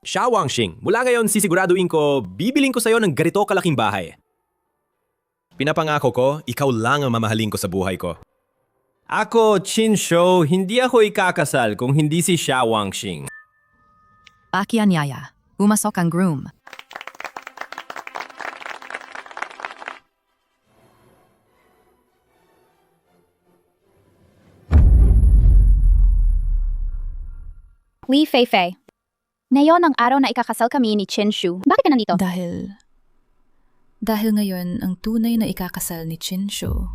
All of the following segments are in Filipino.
Xia Wangxing, mula ngayon sisiguraduhin ko, bibiling ko sa'yo ng ganito kalaking bahay. Pinapangako ko, ikaw lang ang mamahalin ko sa buhay ko. Ako, Qin Shou, hindi ako ikakasal kung hindi si Xia Wangxing. Pakianyaya. Pumasok ang groom. Li Feifei. Ngayon ang araw na ikakasal kami ni Chen Shu. Bakit ka nandito? Dahil ngayon ang tunay na ikakasal ni Qin Shou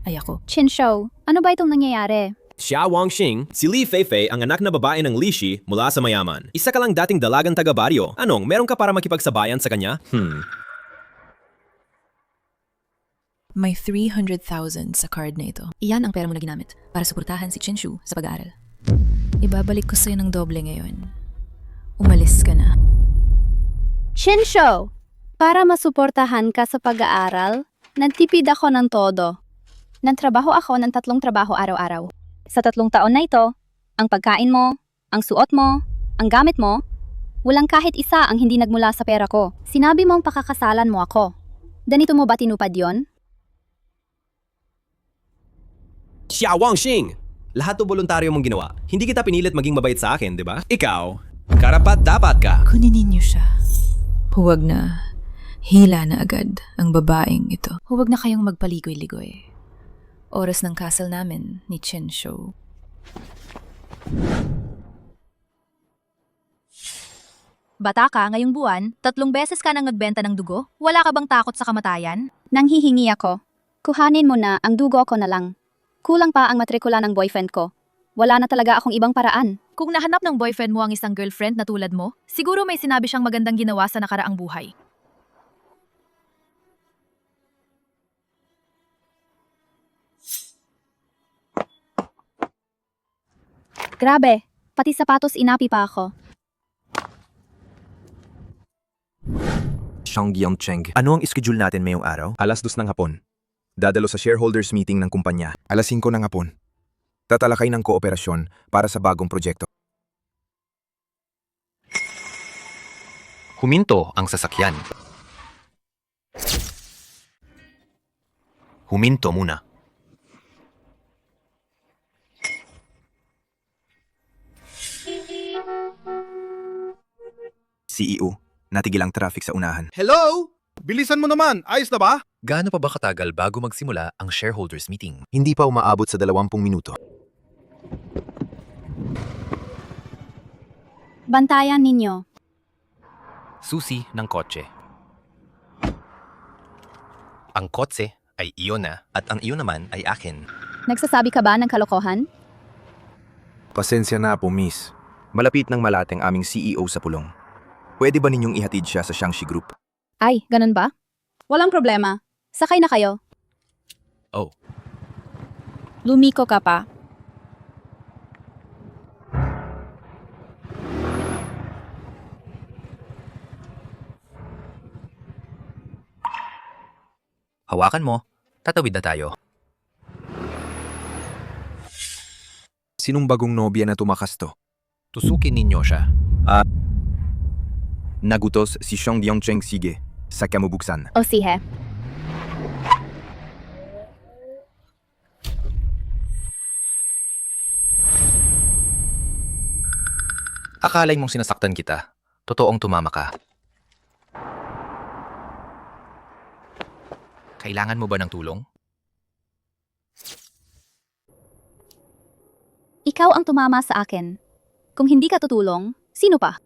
ay ako. Chen Shou, ano ba itong nangyayari? Xia Wangxing, si Li Feifei ang anak na babae ng Li Shi mula sa mayaman. Isa ka lang dating dalagang taga-baryo. Anong, meron ka para makipagsabayan sa kanya? May 300,000 sa card na ito. Iyan ang pera mo na ginamit para suportahan si Qin Shou sa pag-aaral. Ibabalik ko sa'yo ng doble ngayon. Umalis ka na. Chen Shou, para masuportahan ka sa pag-aaral, nagtipid ako ng todo. Nagtrabaho ako ng 3 trabaho araw-araw. Sa 3 taon na ito, ang pagkain mo, ang suot mo, ang gamit mo, walang kahit isa ang hindi nagmula sa pera ko. Sinabi mong pakakasalan mo ako. Ganito mo ba tinupad yon? Xia Wangxing! Lahat to voluntaryo mong ginawa. Hindi kita pinilit maging mabait sa akin, di ba? Ikaw, karapat-dapat ka. Kunin ninyo siya. Huwag na. Hila na agad ang babaeng ito. Huwag na kayong magpaligoy-ligoy. Oras ng kasal namin ni Qin Shou. Bata ka, ngayong buwan, 3 beses ka nang nagbenta ng dugo? Wala ka bang takot sa kamatayan? Nanghihingi ako. Kuhanin mo na ang dugo ko na lang. Kulang pa ang matrikula ng boyfriend ko. Wala na talaga akong ibang paraan. Kung nahanap ng boyfriend mo ang isang girlfriend na tulad mo, siguro may sinabi siyang magandang ginawa sa nakaraang buhay. Grabe, pati sapatos inapi pa ako. Xiang Yangcheng. Ano ang schedule natin mayong araw? Alas 2 ng hapon. Dadalo sa shareholders meeting ng kumpanya. Alas 5 ng hapon. Tatalakay ng kooperasyon para sa bagong proyekto. Huminto ang sasakyan. Huminto muna. CEO, natigil ang traffic sa unahan. Hello? Bilisan mo naman, ayos na ba? Gaano pa ba katagal bago magsimula ang shareholders meeting? Hindi pa umaabot sa 20 minuto. Bantayan ninyo. Susi ng kotse. Ang kotse ay iyon na at ang iyon naman ay akin. Nagsasabi ka ba ng kalokohan? Pasensya na po, miss. Malapit ng malate ang aming CEO sa pulong. Pwede ba ninyong ihatid siya sa Shangxi Group? Ay, ganun ba? Walang problema. Sakay na kayo. Oh, Lumiko ka pa. hawakan mo. Tatawid na tayo. Sinong bagong nobya na tumakas to? Tusukin ninyo siya. Nagutos si Xiang Yangcheng sige sa kamubuksan. O sihe. Akalay mong sinasaktan kita. Totoong tumama ka. Kailangan mo ba ng tulong? Ikaw ang tumama sa akin. Kung hindi ka tutulong, sino pa?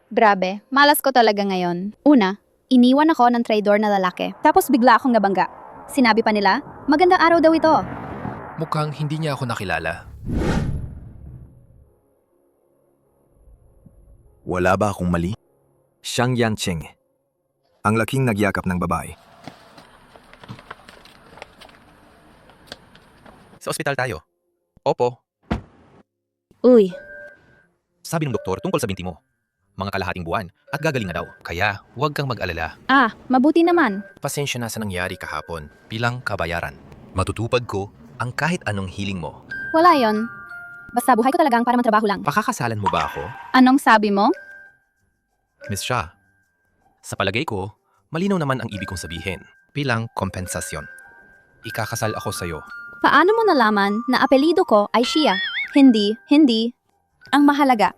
Grabe, malas ko talaga ngayon. Una, iniwan ako ng traidor na lalaki. Tapos bigla akong nabangga. Sinabi pa nila, magandang araw daw ito. Mukhang hindi niya ako nakilala. Wala ba akong mali? Xiang Yangcheng. Ang laking nagyakap ng babae. Sa ospital tayo. Opo. Uy, Sabi ng doktor tungkol sa binti mo. Mga kalahating buwan at gagaling na daw. Kaya huwag kang mag-alala. mabuti naman. Pasensya na sa nangyari kahapon bilang kabayaran. Matutupad ko ang kahit anong hiling mo. Wala yon. Basta buhay ko talagang para matrabaho lang. Pakakasalan mo ba ako? Anong sabi mo? Miss Shah, sa palagay ko, malinaw naman ang ibig kong sabihin. Bilang kompensasyon. Ikakasal ako sa'yo. Paano mo nalaman na apelido ko ay Shia? Hindi. Ang mahalaga,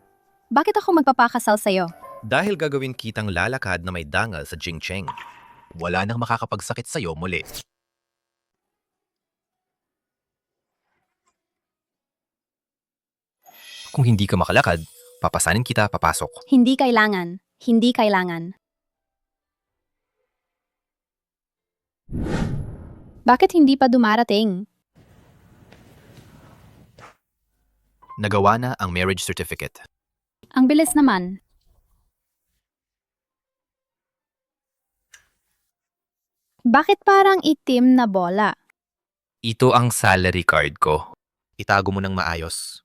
bakit ako magpapakasal sa'yo? Dahil gagawin kitang lalakad na may dangal sa Jingcheng. Wala nang makakapagsakit sa'yo muli. Kung hindi ka makalakad, papasanin kita papasok. Hindi kailangan. Bakit hindi pa dumarating? Nagawa na ang marriage certificate. Ang bilis naman. Bakit parang itim na bola? Ito ang salary card ko. Itago mo ng maayos.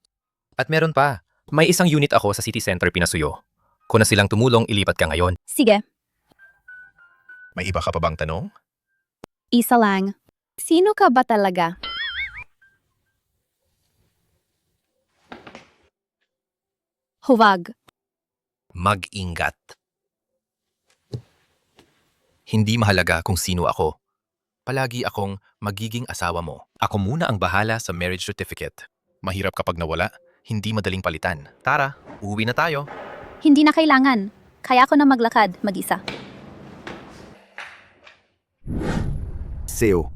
At meron pa, may isang unit ako sa city center Pinasuyo. Kung na silang tumulong, ilipat ka ngayon. Sige, May iba ka pa bang tanong? isa lang. Sino ka ba talaga? Huwag. Mag-ingat. Hindi mahalaga kung sino ako. Palagi akong magiging asawa mo. Ako muna ang bahala sa marriage certificate. Mahirap kapag nawala, hindi madaling palitan. Tara, uuwi na tayo. Hindi na kailangan. Kaya ako na maglakad, mag-isa. SEO.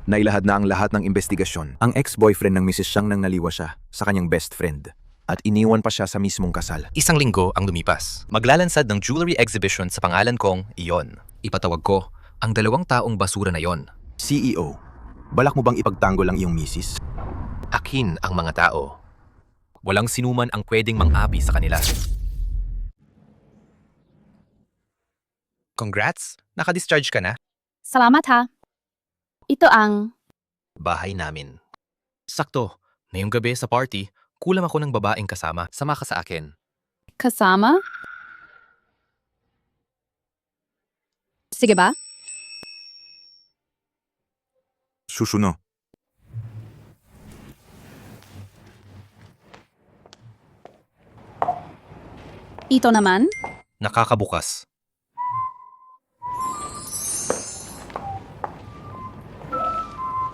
Nailahad na ang lahat ng investigasyon. Ang ex-boyfriend ng Mrs. Xiang nang naliwa siya sa kanyang best friend. At iniwan pa siya sa mismong kasal. Isang linggo ang lumipas. Maglalansad ng jewelry exhibition sa pangalan kong Iyon. Ipatawag ko ang 2 taong basura na yon. CEO, balak mo bang ipagtanggol ang iyong misis? Akin ang mga tao. Walang sinuman ang pwedeng mang-api sa kanila. Congrats! Nakadischarge ka na? Salamat ha. Ito ang... Bahay namin. Sakto, ngayong gabi sa party, kulang ako ng babaeng kasama. Sama ka sa akin. kasama? Sige ba? Susuno. Ito naman? Nakakabukas.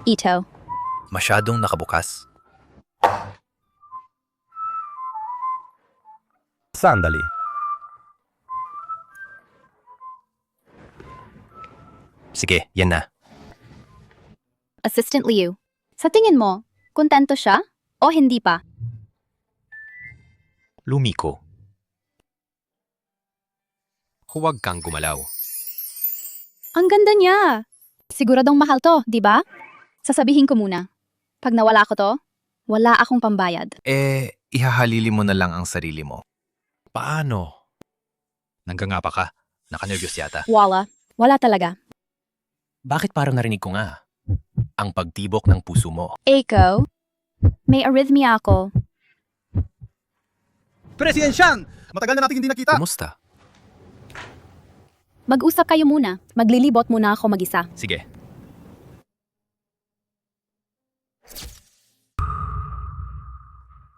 Ito. Masyadong nakabukas. Sandali. Sige, yan na. Assistant Liu. Sa tingin mo, kontento siya o hindi pa? Lumiko. Huwag kang gumalaw. Ang ganda niya. Siguradong mahal to, di ba? Sasabihin ko muna. Pag nawala ko to, wala akong pambayad. Ihahalili mo na lang ang sarili mo. Paano? Nanggangapa ka? Nakanervyos yata. Wala. Wala talaga. Bakit parang narinig ko nga? Ang pagtibok ng puso mo. Eiko, may arrhythmia ako. President Xiang! Matagal na natin hindi nakita. Kumusta? Mag-usap kayo muna. Maglilibot muna ako mag-isa. Sige.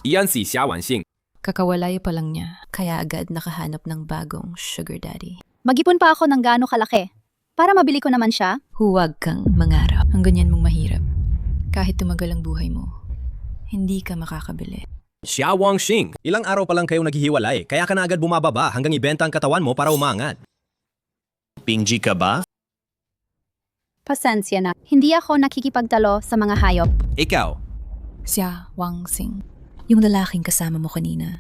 Iyan si Xia Wanxing. Kakawalay pa lang niya, kaya agad nakahanap ng bagong sugar daddy. Mag-ipon pa ako ng gaano kalaki. Para mabili ko naman siya. Huwag kang mangarap. Ang ganyan mong mahirap. Kahit tumagal ang buhay mo, hindi ka makakabili. Xia Wanxing. Ilang araw pa lang kayong naghihiwalay, kaya ka na agad bumababa hanggang ibenta ang katawan mo para umangat. Pingji ka ba? Pasensya na. Hindi ako nakikipagtalo sa mga hayop. Ikaw. Xia Wanxing, yung lalaking kasama mo kanina.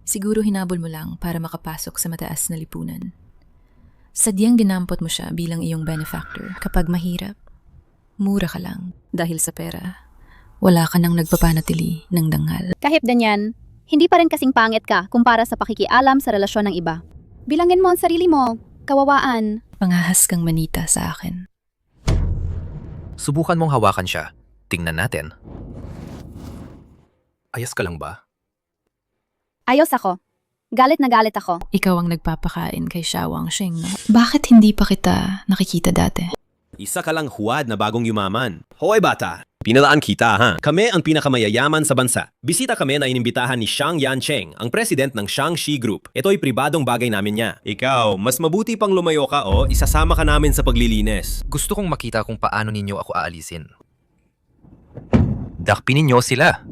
Siguro hinabol mo lang para makapasok sa mataas na lipunan. Sadyang dinampot mo siya bilang iyong benefactor. Kapag mahirap, mura ka lang dahil sa pera. Wala ka nang nagpapanatili ng dangal. Kahit ganyan, hindi pa rin kasing pangit ka kumpara sa pakikialam sa relasyon ng iba. Bilangin mo ang sarili mo. Kawawaan. Pangahas kang manita sa akin. Subukan mong hawakan siya. Tingnan natin. Ayos ka lang ba? Ayos ako. Galit na galit ako. Ikaw ang nagpapakain kay Xia Wanxing, no? Bakit hindi pa kita nakikita dati? Isa ka lang huwad na bagong yumaman. Hoy bata, pinalaan kita ha. Kami ang pinakamayayaman sa bansa. Bisita kami na inimbitahan ni Xiang Yancheng, ang president ng Shangxi Group. Ito'y pribadong bagay namin niya. Ikaw, mas mabuti pang lumayo ka o isasama ka namin sa paglilinis. Gusto kong makita kung paano ninyo ako aalisin. Dakpin ninyo sila.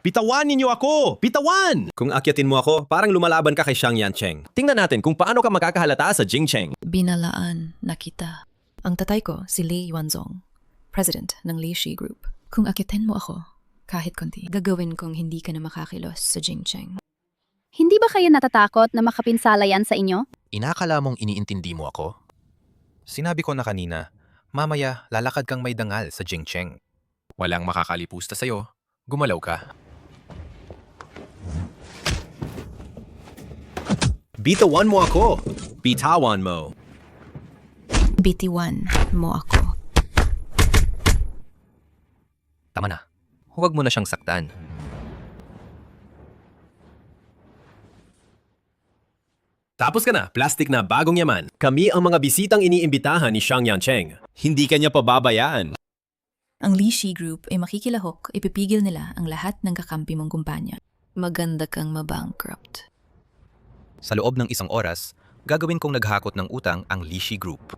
Bitawan ninyo ako! Bitawan! Kung akyatin mo ako, parang lumalaban ka kay Xiang Yancheng. Tingnan natin kung paano ka makakahalata sa Jingcheng. Binalaan na kita. Ang tatay ko, si Li Yuanzong, president ng Lishi Group. Kung akitin mo ako, kahit konti, gagawin kong hindi ka na makakilos sa Jingcheng. Hindi ba kayo natatakot na makapinsala yan sa inyo? Inakala mong iniintindi mo ako? Sinabi ko na kanina, mamaya lalakad kang may dangal sa Jingcheng. Walang makakalipusta sa'yo. Gumalaw ka. Bitawan mo ako! Bitawan mo! Bitiwan mo ako. Tama na. Huwag mo na siyang saktan. Tapos ka na, plastic na bagong yaman. Kami ang mga bisitang iniimbitahan ni Xiang Yancheng. Hindi kanya pababayaan. Ang Lishi Group ay makikilahok, ipipigil nila ang lahat ng kakampi mong kumpanya. Maganda kang mabankrupt. Sa loob ng 1 oras, gagawin kong naghakot ng utang ang Lishi Group.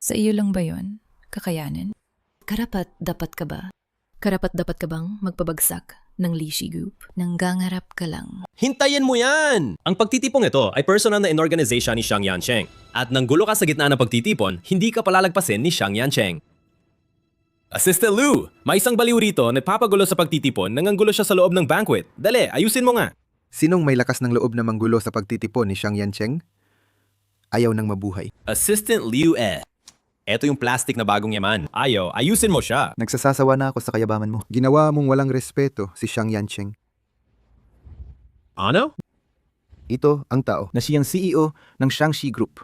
Sa iyo lang ba yon? Kakayanin? Karapat-dapat ka ba? Karapat-dapat ka bang magpabagsak ng Lishi Group? Nanggangarap ka lang. Hintayin mo yan! Ang pagtitipong ito ay personal na inorganization ni Xiang Yancheng. At nang gulo ka sa gitna ng pagtitipon, hindi ka palalagpasin ni Xiang Yancheng. Assistant Lou, may isang baliw rito na nagpapagulo sa pagtitipon nang anggulo siya sa loob ng banquet. Dali, ayusin mo nga. Sinong may lakas ng loob na manggulo sa pagtitipon ni Xiang Yancheng? Ayaw nang mabuhay. Assistant Liu Eto yung plastic na bagong yaman. Ayusin mo siya. Nagsasasawa na ako sa kayabangan mo. Ginawa mong walang respeto si Xiang Yancheng. Ano? Ito ang tao na siyang CEO ng Shangxi Group.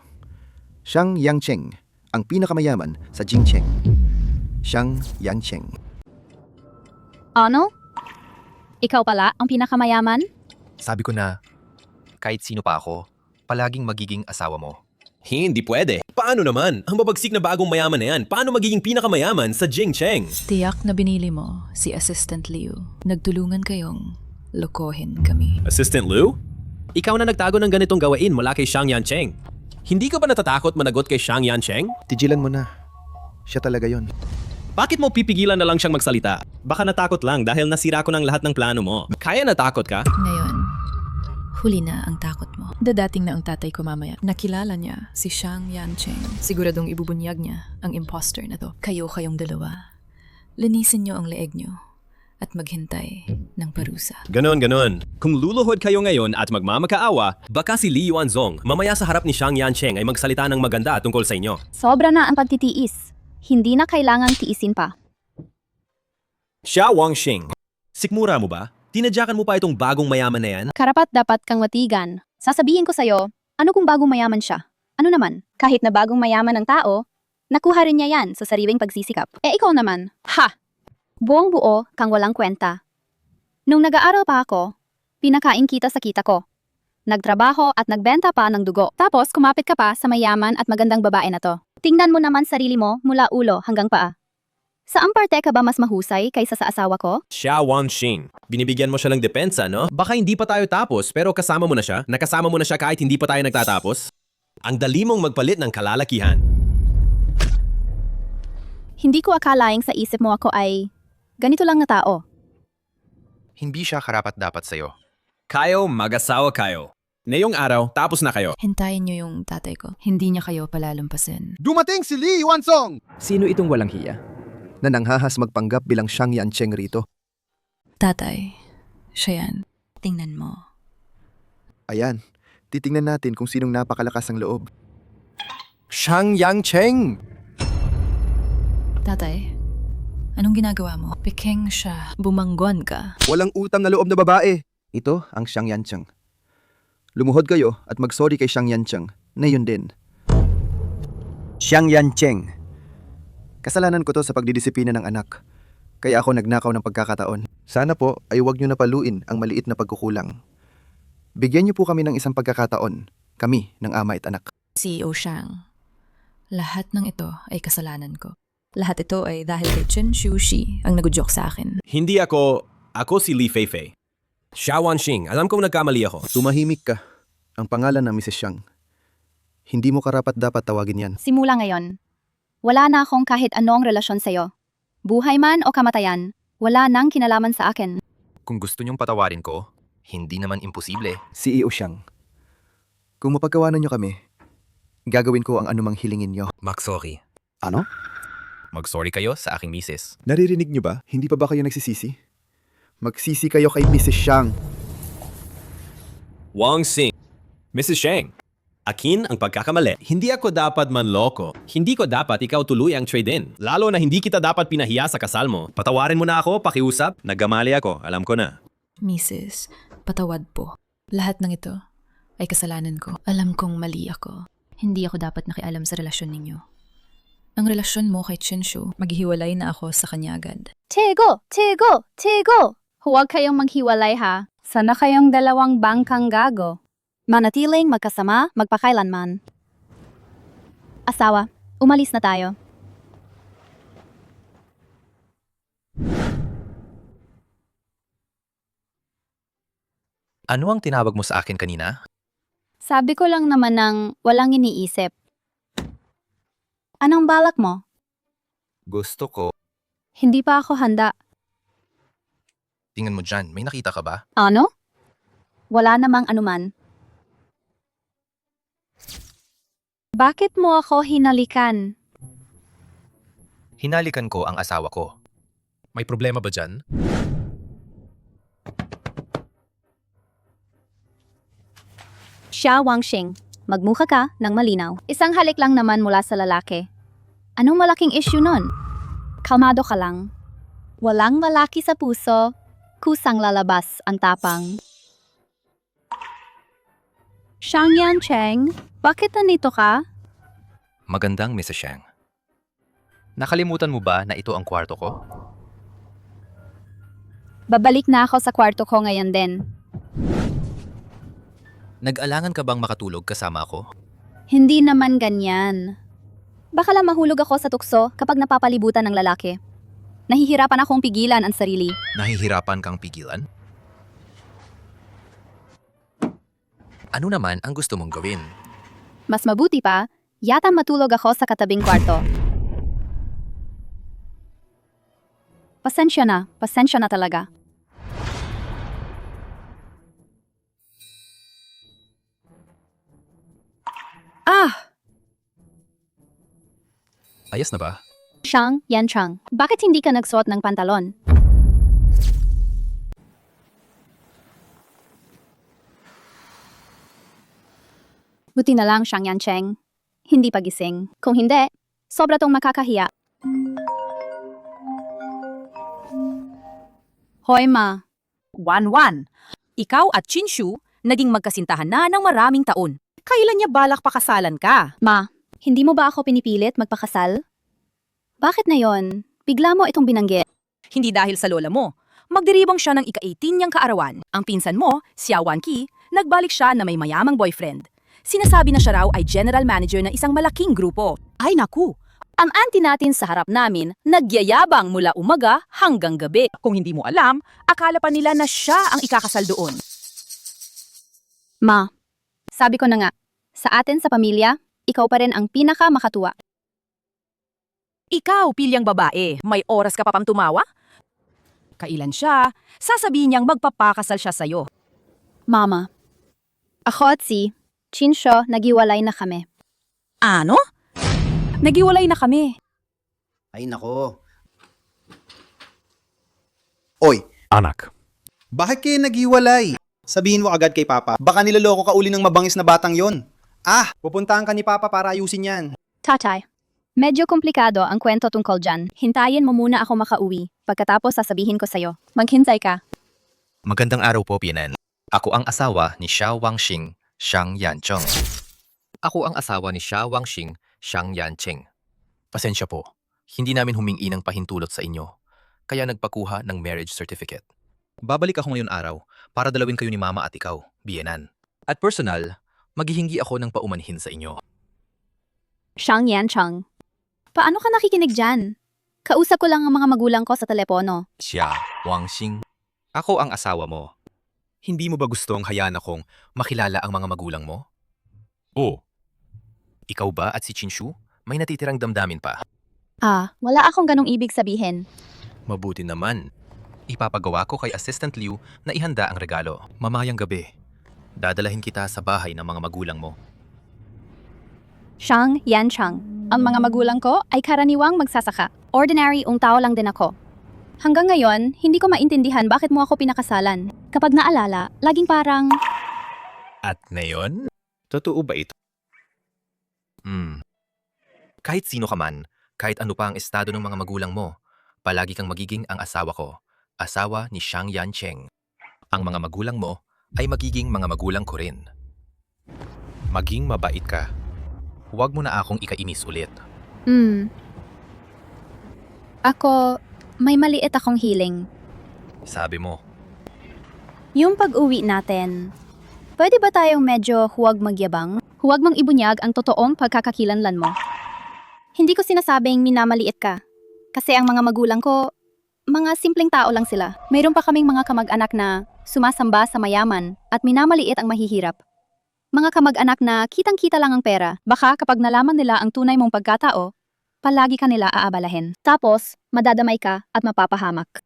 Xiang Yancheng, ang pinakamayaman sa Jingcheng. Xiang Yancheng. Ano? Ikaw pala ang pinakamayaman? Sabi ko na, kahit sino pa ako, palaging magiging asawa mo. Hindi pwede. Paano naman? Ang babagsik na bagong mayaman na yan, paano magiging pinakamayaman sa Jingcheng? Tiyak na binili mo si Assistant Liu. Nagtulungan kayong lokohin kami. Assistant Liu? Ikaw na nagtago ng ganitong gawain mula kay Xiang Yancheng. Hindi ka ba natatakot managot kay Xiang Yancheng? Tigilan mo na. Siya talaga yon. Bakit mo pipigilan na lang siyang magsalita? Baka natakot lang dahil nasira ko ng lahat ng plano mo. Kaya natakot ka? Ngayon, huli na ang takot mo. Dadating na ang tatay ko mamaya. Nakilala niya si Xiang Yancheng. Siguradong ibubunyag niya ang imposter na to. Kayong dalawa. Linisin niyo ang leeg niyo at maghintay ng parusa. Ganon. Kung luluhod kayo ngayon at magmamakaawa, baka si Li Yuanzong mamaya sa harap ni Xiang Yancheng ay magsalita ng maganda tungkol sa inyo. Sobra na ang pagtitiis. Hindi na kailangang tiisin pa. Xia Wangxing, sikmura mo ba? Tinadyakan mo pa itong bagong mayaman na yan? Karapat dapat kang matigan. Sasabihin ko sa'yo, ano kung bagong mayaman siya? Ano naman, kahit na bagong mayaman ng tao, nakuha rin niya yan sa sariling pagsisikap. Ikaw naman, ha! Buong buo kang walang kwenta. Nung nag-aaral pa ako, pinakain kita sa kita ko. Nagtrabaho at nagbenta pa ng dugo. Tapos kumapit ka pa sa mayaman at magandang babae na to. Tingnan mo naman sarili mo mula ulo hanggang paa. Saan parte ka ba mas mahusay kaysa sa asawa ko? Xia Wangxing, binibigyan mo siya ng depensa, no? Baka hindi pa tayo tapos pero kasama mo na siya. Nakasama mo na siya kahit hindi pa tayo nagtatapos. Ang dali mong magpalit ng kalalakihan. Hindi ko akalaing sa isip mo ako ay ganito lang na tao. Hindi siya karapat-dapat sa'yo. Kayo, mag-asawa kayo. Ngayong araw, tapos na kayo. Hintayin niyo yung tatay ko. Hindi niya kayo palalampasin. Dumating si Li Yuanzong! Sino itong walang hiya? Na nanghahas magpanggap bilang Xiang Yancheng rito. Tatay, siya yan. Tingnan mo. Ayan, titingnan natin kung sinong napakalakas ang loob. Xiang Yancheng! Tatay, anong ginagawa mo? Piking siya. Bumanggon ka. Walang utang na loob na babae. Ito ang Xiang Yancheng. Lumuhod kayo at mag-sorry kay Xiang Yancheng na yun din. Xiang Yancheng. Kasalanan ko to sa pagdidisiplina ng anak. Kaya ako nagnakaw ng pagkakataon. Sana po ay huwag nyo napaluin ang maliit na pagkukulang. Bigyan niyo po kami ng isang pagkakataon. Kami ng ama at anak. CEO Xiang, Lahat ng ito ay kasalanan ko. Lahat ito ay dahil kay Chen Shushi ang nagudyok sa akin. Hindi ako... Ako si Li Feifei. Xia Wanxing, alam kong nagkamali ako. Tumahimik ka. Ang pangalan ng Mrs. Xiang. Hindi mo karapat-dapat tawagin yan. Simula ngayon, wala na akong kahit anong relasyon sa'yo. Buhay man o kamatayan, wala nang kinalaman sa akin. Kung gusto niyong patawarin ko, hindi naman imposible. CEO Xiang. Kung mapagkawanan niyo kami, gagawin ko ang anumang hilingin niyo. Mag-sorry. Ano? Mag-sorry kayo sa aking misis. Naririnig niyo ba? Hindi pa ba kayo nagsisisi? Magsisi kayo kay Mrs. Xiang. Wang Xing. Mrs. Shang. Akin ang pagkakamali. Hindi ako dapat manloko. Hindi ko dapat ikaw tuloy ang trade-in. Lalo na hindi kita dapat pinahiya sa kasal mo. Patawarin mo na ako, pakiusap. Nagkamali ako, alam ko na. Mrs., patawad po. Lahat ng ito ay kasalanan ko. Alam kong mali ako. Hindi ako dapat nakialam sa relasyon ninyo. Ang relasyon mo kay Chinshu, maghihiwalay na ako sa kanya agad. Tego! Tego! Tego! Huwag kayong maghiwalay ha. Sana kayong dalawang bangkang gago. Manatiling magkasama, magpakailanman. Asawa, umalis na tayo. Ano ang tinawag mo sa akin kanina? Sabi ko lang naman ng walang iniisip. Anong balak mo? Gusto ko. Hindi pa ako handa. Tingnan mo dyan, may nakita ka ba? Ano? Wala namang anuman. Bakit mo ako hinalikan? Hinalikan ko ang asawa ko. May problema ba dyan? Xia Wangxing, magmukha ka ng malinaw. Isang halik lang naman mula sa lalaki. Anong malaking issue nun? Kalmado ka lang. Walang malaki sa puso, kusang lalabas ang tapang. Xiangyan Cheng, bakit nandito ka? Magandang Mrs. Shang. Nakalimutan mo ba na ito ang kwarto ko? Babalik na ako sa kwarto ko ngayon din. Nag-alangan ka bang makatulog kasama ako? Hindi naman ganyan. Baka lang mahulog ako sa tukso kapag napapalibutan ng lalaki. Nahihirapan akong pigilan ang sarili. Nahihirapan kang pigilan? Ano naman ang gusto mong gawin? Mas mabuti pa, yata matulog ako sa katabing kwarto. Pasensya na talaga. Ayos na ba? Xiang Yanchang, bakit hindi ka nagsuot ng pantalon? Buti na lang, Xiang Yancheng. Hindi pagising. Kung hindi, sobra tong makakahiya. Hoy ma, Wan-Wan, ikaw at Chinshu naging magkasintahan na ng maraming taon. Kailan niya balak pakasalan ka? ma, hindi mo ba ako pinipilit magpakasal? Bakit na yon? Bigla mo itong binanggit. Hindi dahil sa lola mo. Magdiribang siya ng ika-18 niyang kaarawan. Ang pinsan mo, si Wan Qi, nagbalik siya na may mayamang boyfriend. Sinasabi na siya raw ay general manager ng isang malaking grupo. Ay naku! Ang auntie natin sa harap namin, nagyayabang mula umaga hanggang gabi. Kung hindi mo alam, akala pa nila na siya ang ikakasal doon. Ma, sabi ko na nga, sa atin sa pamilya, ikaw pa rin ang pinaka makatuwa. Ikaw, pilyang babae, may oras ka pa pang tumawa? Kailan siya, sasabihin niyang magpapakasal siya sa'yo. Mama, ako at si Chinsho naghiwalay na kami. Ano? Nagiwalay na kami. Ay nako. Oy, Anak. bakit kayo naghiwalay? Sabihin mo agad kay Papa. Baka niloloko ka uli ng mabangis na batang yon. Pupuntahan ka ni Papa para ayusin yan. Tatay, medyo komplikado ang kwento tungkol dyan. Hintayin mo muna ako makauwi. Pagkatapos sasabihin ko sa'yo. Maghintay ka. Magandang araw po, Pianan. Ako ang asawa ni Xia Wangxing, Xiang Yancheng. Ako ang asawa ni Xia Wangxing, Xiang Yancheng. Pasensya po, hindi namin humingi ng pahintulot sa inyo, kaya nagpakuha ng marriage certificate. Babalik ako ngayon araw para dalawin kayo ni Mama at ikaw, Biyenan. At personal, maghihingi ako ng paumanhin sa inyo. Xiang Yancheng. Paano ka nakikinig dyan? Kausap ko lang ang mga magulang ko sa telepono. Siya, Wang Xing. Ako ang asawa mo. Hindi mo ba gustong hayaan akong makilala ang mga magulang mo? Oo. Ikaw ba at si Chinshu? May natitirang damdamin pa. Wala akong ganong ibig sabihin. Mabuti naman. Ipapagawa ko kay Assistant Liu na ihanda ang regalo. Mamayang gabi. Dadalahin kita sa bahay ng mga magulang mo. Xiang Yancheng. Ang mga magulang ko ay karaniwang magsasaka. Ordinary tao lang din ako. Hanggang ngayon, hindi ko maintindihan bakit mo ako pinakasalan. Kapag naalala, laging parang... At ngayon? Totoo ba ito? Kahit sino ka man, kahit ano pa ang estado ng mga magulang mo, palagi kang magiging ang asawa ko, asawa ni Xiang Yancheng. Ang mga magulang mo ay magiging mga magulang ko rin. Maging mabait ka. Huwag mo na akong ikainis ulit. Ako, may maliit akong hiling. Sabi mo, Yung pag-uwi natin, pwede ba tayong medyo huwag magyabang? Huwag mong ibunyag ang totoong pagkakakilanlan mo. Hindi ko sinasabing minamaliit ka. Kasi ang mga magulang ko, mga simpleng tao lang sila. Mayroon pa kaming mga kamag-anak na sumasamba sa mayaman at minamaliit ang mahihirap. Mga kamag-anak na kitang-kita lang ang pera. Baka kapag nalaman nila ang tunay mong pagkatao, palagi ka nila aabalahin. Tapos, madadamay ka at mapapahamak.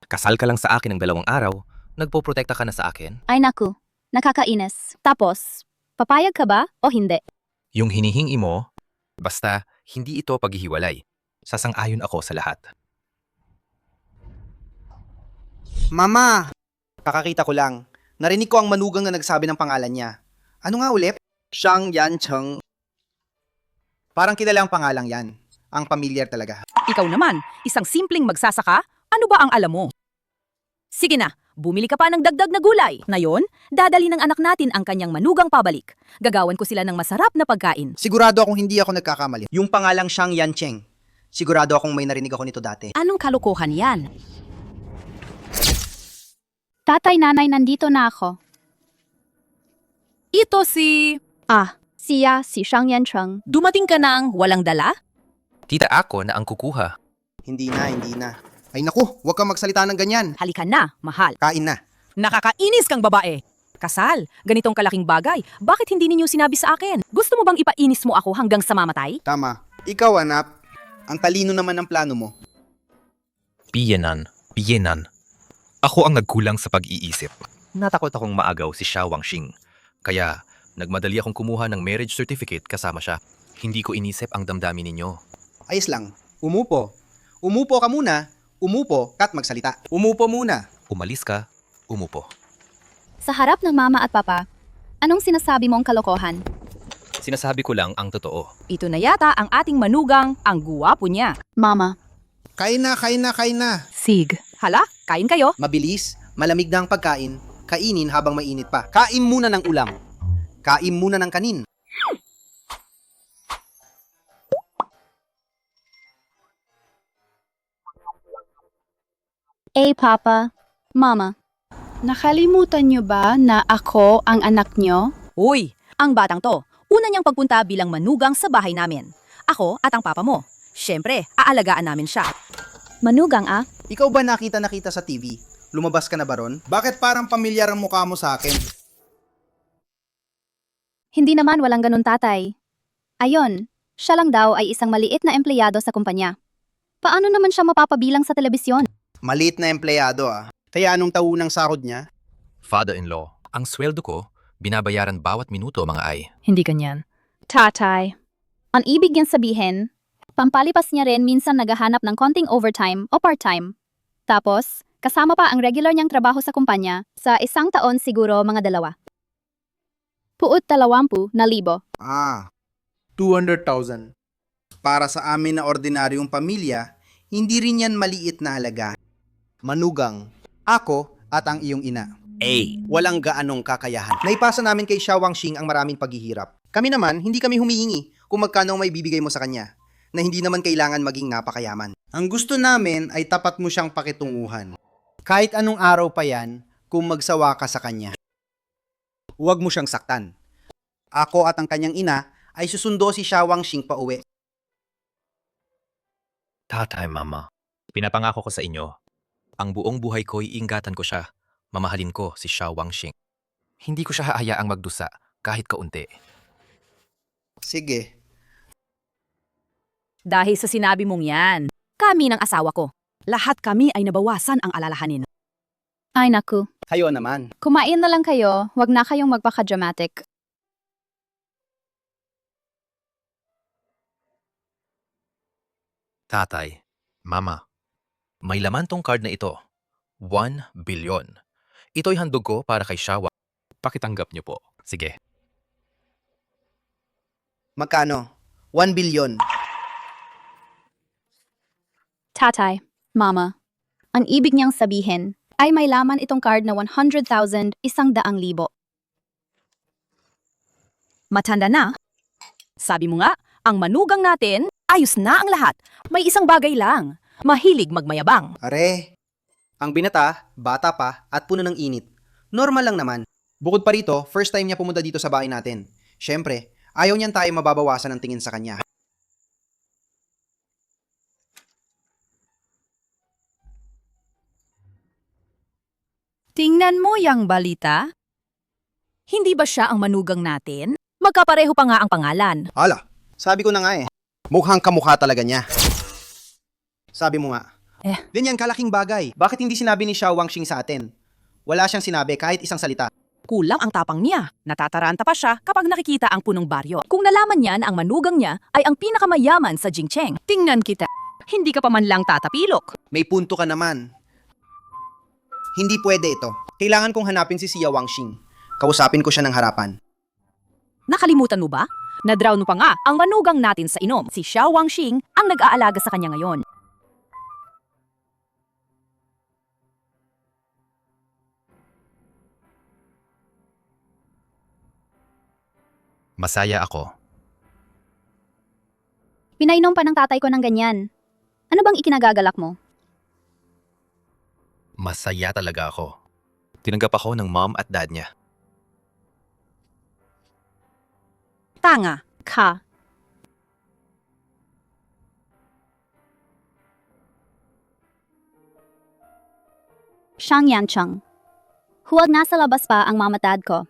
kasal ka lang sa akin ng 2 araw, nagpoprotekta ka na sa akin? Ay naku, nakakainis. Tapos, papayag ka ba o hindi? Yung hinihingi mo, basta hindi ito paghihiwalay. Sasang-ayon ako sa lahat. Mama! Kakakita ko lang. Narinig ko ang manugang na nagsabi ng pangalan niya. Ano nga ulit? Xiang Yancheng. Parang kilala ang pangalang yan. Ang pamilyar talaga. Ikaw naman, isang simpleng magsasaka, ano ba ang alam mo? Sige na, bumili ka pa ng dagdag na gulay. Ngayon, dadali ng anak natin ang kanyang manugang pabalik. Gagawan ko sila ng masarap na pagkain. Sigurado akong hindi ako nagkakamali. Yung pangalang Xiang Yancheng. Sigurado akong may narinig ako nito dati. Anong kalokohan yan? Tatay, nanay, nandito na ako. Ito si... Siya, si Xiang Yancheng. Dumating ka nang walang dala? Tita ako na ang kukuha. Hindi na. Ay naku, huwag kang magsalita ng ganyan. Halika na, mahal. Kain na. Nakakainis kang babae. Kasal, ganitong kalaking bagay. Bakit hindi ninyo sinabi sa akin? Gusto mo bang ipainis mo ako hanggang sa mamatay? Tama. Ikaw, anak. Ang talino naman ng plano mo. Piyenan. Ako ang nagkulang sa pag-iisip. Natakot akong maagaw si Xia Wangxing. Kaya, nagmadali akong kumuha ng marriage certificate kasama siya. Hindi ko inisip ang damdamin ninyo. Ayos lang. Umupo. Umupo ka muna. Umupo ka't magsalita. Umupo muna. Umalis ka, umupo. Sa harap ng mama at papa, anong sinasabi mong kalokohan? Sinasabi ko lang ang totoo. Ito na yata ang ating manugang, ang guwapo niya. Mama. Kain na. Sig. Hala, kain kayo. Mabilis, malamig na ang pagkain. Kainin habang mainit pa. Kain muna ng ulam. Kain muna ng kanin. Papa. Mama. Nakalimutan niyo ba na ako ang anak niyo? Uy, ang batang to. Una niyang pagpunta bilang manugang sa bahay namin. Ako at ang papa mo. Siyempre, aalagaan namin siya. Manugang Ikaw ba nakita sa TV? Lumabas ka na ba ron? Bakit parang pamilyar ang mukha mo sa akin? Hindi naman, walang ganun, tatay. Ayon, siya lang daw ay isang maliit na empleyado sa kumpanya. Paano naman siya mapapabilang sa telebisyon? Maliit na empleyado Kaya anong taunang sahod niya? Father-in-law, ang sweldo ko, binabayaran bawat minuto mga ay. Hindi ganyan. Tatay. Ang ibig niyang sabihin, pampalipas niya rin minsan naghahanap ng konting overtime o part-time. Tapos, kasama pa ang regular niyang trabaho sa kumpanya, sa isang taon siguro mga 2. Puot 20,000. 200,000. Para sa amin na ordinaryong pamilya, hindi rin yan maliit na halaga. Manugang, ako at ang iyong ina. Walang gaanong kakayahan. Naipasa namin kay Xia Wangxing ang maraming paghihirap. Kami naman, hindi kami humihingi kung magkano ang may bibigay mo sa kanya, na hindi naman kailangan maging napakayaman. Ang gusto namin ay tapat mo siyang pakitunguhan. Kahit anong araw pa yan, kung magsawa ka sa kanya. Huwag mo siyang saktan. Ako at ang kanyang ina ay susundo si Xia Wangxing pa uwi. Tatay, Mama. Pinapangako ko sa inyo, ang buong buhay ko iingatan ko siya. Mamahalin ko si Xia Wangxing. Hindi ko siya hahayaang magdusa kahit kaunti. Sige. Dahil sa sinabi mong yan, kami ng asawa ko. Lahat kami ay nabawasan ang alalahanin. Ay naku, Kayo naman. kumain na lang kayo, wag na kayong magpaka-dramatic. Tatay, Mama, may laman tong card na ito. 1 billion. Ito'y handog ko para kay Shawa. Pakitanggap niyo po. Sige. Magkano? 1 billion. Tatay, Mama, ang ibig niyang sabihin ay may laman itong card na 100,000, 100,000. Matanda na. Sabi mo nga, ang manugang natin, ayos na ang lahat. May isang bagay lang. Mahilig magmayabang. Are, ang binata, bata pa, at puno ng init. Normal lang naman. Bukod pa rito, first time niya pumunta dito sa bahay natin. Siyempre, ayaw niyan tayo mababawasan ng tingin sa kanya. Tingnan mo yang balita. Hindi ba siya ang manugang natin? Magkapareho pa nga ang pangalan. Hala, sabi ko na nga eh. Mukhang kamukha talaga niya. Sabi mo nga. Ganyan kalaking bagay. Bakit hindi sinabi ni Xia Wangxing sa atin? Wala siyang sinabi kahit isang salita. Kulang ang tapang niya. Natataranta pa siya kapag nakikita ang punong baryo. Kung nalaman niya na ang manugang niya ay ang pinakamayaman sa Jingcheng, tingnan kita. Hindi ka pa man lang tatapilok. May punto ka naman. Hindi pwede ito. Kailangan kong hanapin si Xia Wangxing. Kausapin ko siya ng harapan. Nakalimutan mo ba? Nadraw mo pa nga ang manugang natin sa inom. Si Xia Wangxing ang nag-aalaga sa kanya ngayon. Masaya ako. Pinainom pa ng tatay ko ng ganyan. Ano bang ikinagagalak mo? Masaya talaga ako. Tinanggap ako ng mom at dad niya. Tanga. Ka. Xiang Yancheng. Huwag nasa labas pa ang mama at dad ko.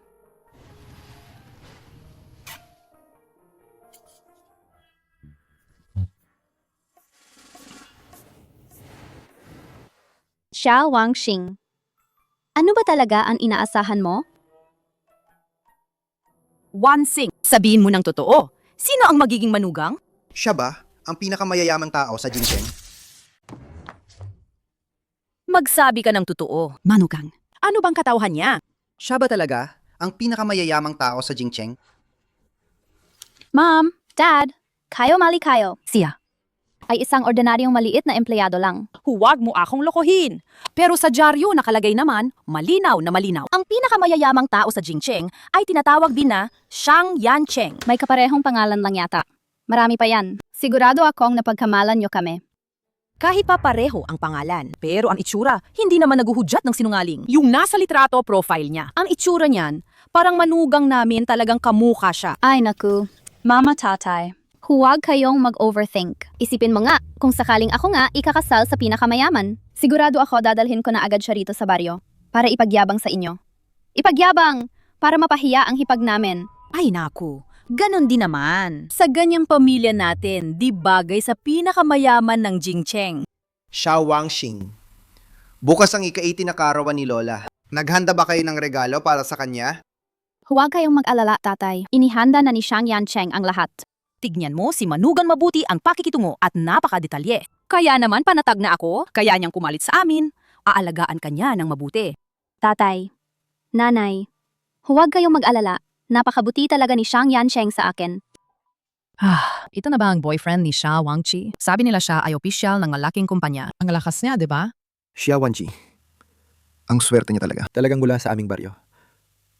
Xia Wangxing. Ano ba talaga ang inaasahan mo? Wansing, sabihin mo ng totoo. Sino ang magiging manugang? Siya ba ang pinakamayayamang tao sa Jingcheng? Magsabi ka ng totoo. Manugang, ano bang katauhan niya? Siya ba talaga ang pinakamayayamang tao sa Jingcheng? Mom, Dad, kayo mali kayo. Siya. Ay isang ordinaryong maliit na empleyado lang. Huwag mo akong lokohin. Pero sa dyaryo nakalagay naman, malinaw na malinaw. Ang pinakamayayamang tao sa Jingcheng ay tinatawag din na Xiang Yancheng. May kaparehong pangalan lang yata. Marami pa yan. Sigurado akong napagkamalan nyo kami. Kahit pa pareho ang pangalan, pero ang itsura hindi naman naguhudyat ng sinungaling. Yung nasa litrato profile niya, ang itsura niyan, parang manugang namin talagang kamukha siya. Ay naku, Mama Tatay. Huwag kayong mag-overthink. Isipin mo nga, kung sakaling ako nga ikakasal sa pinakamayaman, sigurado ako dadalhin ko na agad siya rito sa baryo para ipagyabang sa inyo. Ipagyabang! Para mapahiya ang hipag namin. Ay naku, ganon din naman. Sa ganyang pamilya natin, di bagay sa pinakamayaman ng Jingcheng. Xia Wangxing. Bukas ang ika-18 na karawan ni Lola. Naghanda ba kayo ng regalo para sa kanya? Huwag kayong mag-alala, tatay. Inihanda na ni Xiang Yancheng ang lahat. Tignan mo si manugan mabuti ang pakikitungo at napakadetalye. Kaya naman panatag na ako, kaya niyang kumalit sa amin. Aalagaan kanya ng mabuti. Tatay, nanay, huwag kayong mag-alala. Napakabuti talaga ni Xiang Yancheng sa akin. Ito na ba ang boyfriend ni Xia Wangqi? Sabi nila siya ay opisyal ng malaking kumpanya. Ang lakas niya, di ba? Xia Wangqi. Ang swerte niya talaga. Talagang mula sa aming baryo.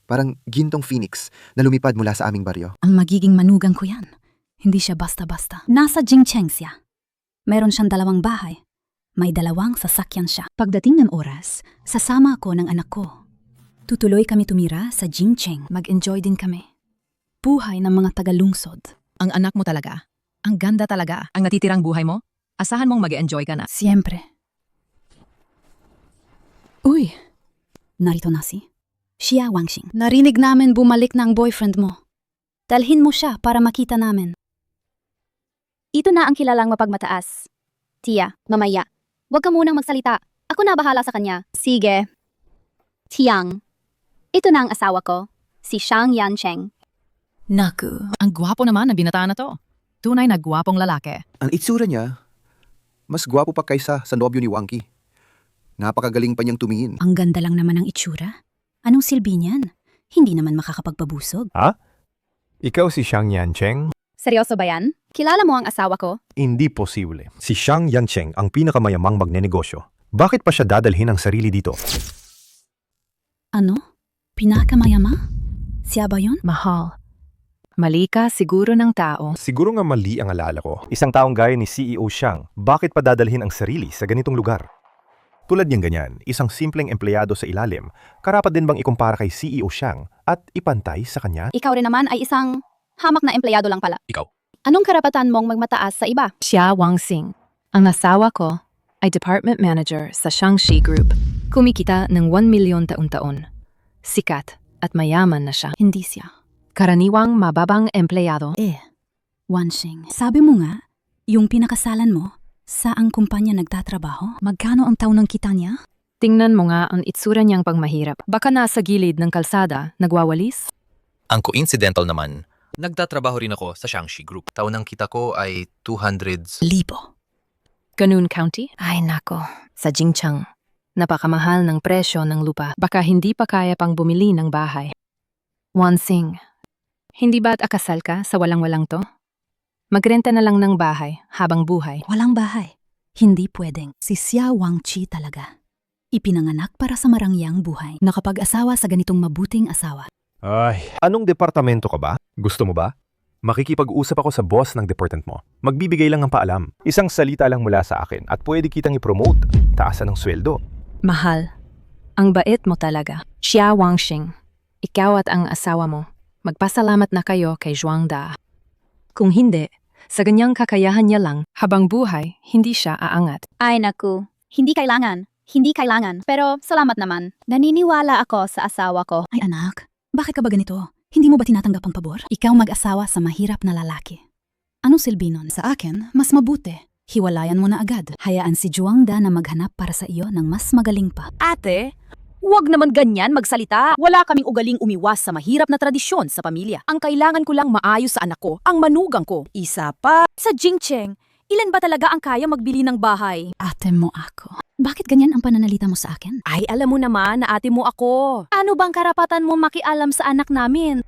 Parang gintong phoenix na lumipad mula sa aming baryo. Ang magiging manugang ko yan. Hindi siya basta-basta. Nasa Jingcheng siya. Meron siyang 2 bahay. May 2 sasakyan siya. Pagdating ng oras, sasama ako ng anak ko. Tutuloy kami tumira sa Jingcheng. Mag-enjoy din kami. Buhay ng mga tagalungsod. Ang anak mo talaga. Ang ganda talaga. Ang natitirang buhay mo, asahan mong mag-enjoy ka na. Siyempre. Uy, narito na si Xia Wangxing. Narinig namin bumalik na ang boyfriend mo. Dalhin mo siya para makita namin. Ito na ang kilalang mapagmataas. Tia, mamaya. Huwag ka munang magsalita. Ako na bahala sa kanya. Sige. Tiang. Ito na ang asawa ko, si Xiang Yancheng. Naku, ang gwapo naman ng binataan na to. Tunay na gwapong lalaki. Ang itsura niya, mas gwapo pa kaysa sa nobyo ni Wangki. Napakagaling pa niyang tumingin. Ang ganda lang naman ng itsura. Anong silbi niyan? Hindi naman makakapagpabusog. Ikaw si Xiang Yancheng? Seryoso ba yan? Kilala mo ang asawa ko? Hindi posible. Si Xiang Yancheng ang pinakamayamang magnenegosyo. Bakit pa siya dadalhin ang sarili dito? Ano? Pinakamayama? Siya ba yun? Mahal. Mali ka siguro ng tao. Siguro nga mali ang alala ko. Isang taong gaya ni CEO Xiang, bakit pa dadalhin ang sarili sa ganitong lugar? Tulad niyang ganyan, isang simpleng empleyado sa ilalim, karapat din bang ikumpara kay CEO Xiang at ipantay sa kanya? Ikaw rin naman ay isang hamak na empleyado lang pala. Ikaw. Anong karapatan mong magmataas sa iba? Xia Wangxing. Ang asawa ko ay department manager sa Shangxi Group. Kumikita ng 1 milyon taon-taon. Sikat at mayaman na siya. Hindi siya. Karaniwang mababang empleyado. Wangxing, sabi mo nga, yung pinakasalan mo, saang kumpanya nagtatrabaho? Magkano ang taon ng kita niya? Tingnan mo nga ang itsura niyang pagmahirap. Baka nasa gilid ng kalsada, nagwawalis? Ang coincidental naman, nagtatrabaho rin ako sa Shangxi Group. Taon ng kita ko ay 200s. Libo. Ganun County? Ay nako, sa Jingchang. Napakamahal ng presyo ng lupa. Baka hindi pa kaya pang bumili ng bahay. Wangxing, hindi ba't akasal ka sa walang-walang to? Magrenta na lang ng bahay habang buhay. Walang bahay. Hindi pwedeng. Si Xia Wangqi talaga. Ipinanganak para sa marangyang buhay. Nakapag-asawa sa ganitong mabuting asawa. Ay, anong departamento ka ba? Gusto mo ba? Makikipag-usap ako sa boss ng department mo. Magbibigay lang ng paalam. Isang salita lang mula sa akin at pwede kitang i-promote. Taasan ng sweldo. Mahal, ang bait mo talaga. Xia Wangxing, ikaw at ang asawa mo, magpasalamat na kayo kay Zhuang Da. Kung hindi, sa ganyang kakayahan niya lang, habang buhay, hindi siya aangat. Ay naku, hindi kailangan. Hindi kailangan. Pero salamat naman. Naniniwala ako sa asawa ko. Ay anak, bakit ka ba ganito? Hindi mo ba tinatanggap ang pabor? Ikaw mag-asawa sa mahirap na lalaki. Anong silbi nun? Sa akin, mas mabuti. Hiwalayan mo na agad. Hayaan si Zhuang Da na maghanap para sa iyo ng mas magaling pa. Ate, huwag naman ganyan magsalita. Wala kaming ugaling umiwas sa mahirap na tradisyon sa pamilya. Ang kailangan ko lang maayos sa anak ko, ang manugang ko. Isa pa, sa Jingcheng, ilan ba talaga ang kaya magbili ng bahay? Ate mo ako. Bakit ganyan ang pananalita mo sa akin? Ay, alam mo naman na ate mo ako. Ano bang karapatan mo makialam sa anak namin?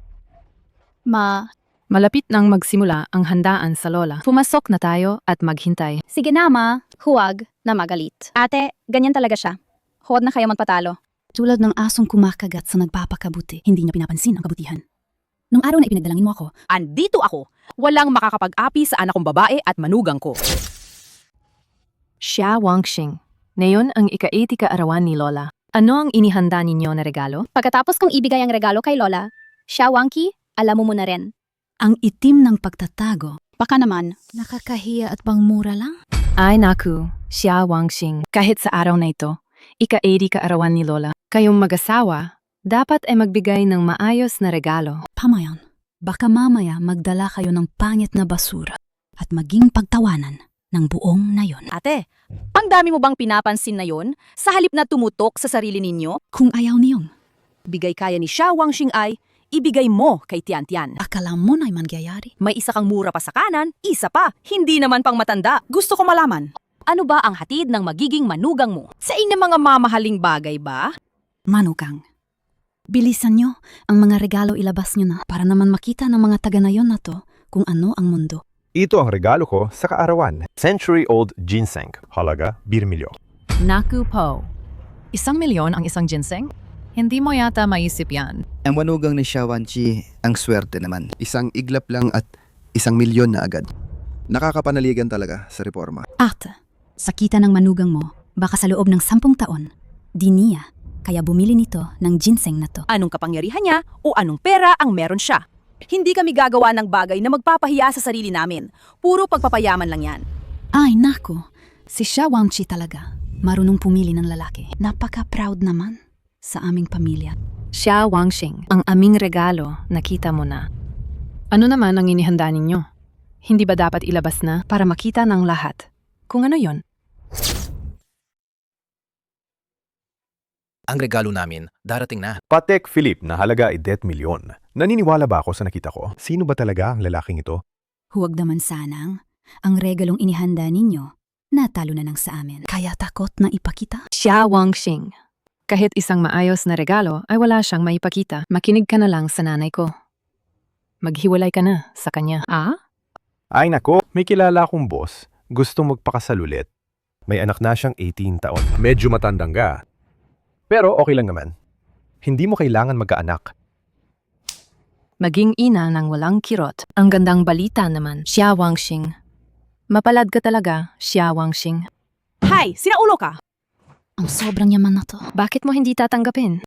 Malapit nang magsimula ang handaan sa lola. Pumasok na tayo at maghintay. Sige na ma, huwag na magalit. Ate, ganyan talaga siya. Huwag na kayo magpatalo. Tulad ng asong kumakagat sa nagpapakabuti, hindi niya pinapansin ang kabutihan. Nung araw na ipinagdalangin mo ako, andito ako. Walang makakapag-api sa anak kong babae at manugang ko. Xia Wangxing, ngayon ang ika-80 kaarawan ni lola. Ano ang inihanda ninyo na regalo? Pagkatapos kong ibigay ang regalo kay Lola, Xia Wangqi, alam mo na rin. Ang itim ng pagtatago. Baka naman, nakakahiya at pangmura lang. Ay naku, Xia Wangxing, kahit sa araw na ito, ika-80 kaarawan ni lola, kayong mag-asawa, dapat ay magbigay ng maayos na regalo. Pamayon, baka mamaya magdala kayo ng pangit na basura at maging pagtawanan ng buong nayon. Ate, ang dami mo bang pinapansin na yon? Sa halip na tumutok sa sarili ninyo? Kung ayaw niyong bigay kaya ni Xia Wangxing ay ibigay mo kay Tian-Tian. Akala mo na'y mangyayari? May isa kang mura pa sa kanan, isa pa, hindi naman pang matanda. Gusto ko malaman, ano ba ang hatid ng magiging manugang mo? Sa inyong mga mamahaling bagay ba? Manugang, bilisan nyo, ang mga regalo ilabas nyo na para naman makita ng mga taga nayon na to kung ano ang mundo. Ito ang regalo ko sa kaarawan. Century-old ginseng. Halaga, 1 milyon. Naku po. 1 milyon ang isang ginseng? Hindi mo yata maisip yan. Ang manugang ni Xia Wangqi, ang swerte naman. Isang iglap lang at 1 milyon na agad. Nakakapanaligan talaga sa reforma. At, sa kita ng manugang mo, baka sa loob ng 10 taon, di niya, kaya bumili nito ng ginseng na to. Anong kapangyarihan niya o anong pera ang meron siya? Hindi kami gagawa ng bagay na magpapahiya sa sarili namin. Puro pagpapayaman lang yan. Ay, nako. Si Xia Wangqi talaga. Marunong pumili ng lalaki. Napaka-proud naman sa aming pamilya. Xia Wangxing, ang aming regalo, nakita mo na. Ano naman ang inihanda ninyo? Hindi ba dapat ilabas na para makita ng lahat? Kung ano yon? Ang regalo namin, darating na. Patek Philippe na halaga ay 10 milyon. Naniniwala ba ako sa nakita ko? Sino ba talaga ang lalaking ito? Huwag naman sanang ang regalong inihanda ninyo natalo na ng sa amin. Kaya takot na ipakita. Xia Wangxing. Kahit isang maayos na regalo ay wala siyang maipakita. Makinig ka na lang sa nanay ko. Maghiwalay ka na sa kanya. Ah? Ay nako, may kilala akong boss. Gustong magpakasal ulit. May anak na siyang 18 taon. Medyo matandang ka. Pero okay lang naman. Hindi mo kailangan magkaanak. Maging ina ng walang kirot. Ang gandang balita naman, Xia Wangxing. Mapalad ka talaga, Xia Wangxing. Hay, sinaulo ka! Ang sobrang yaman na to. Bakit mo hindi tatanggapin?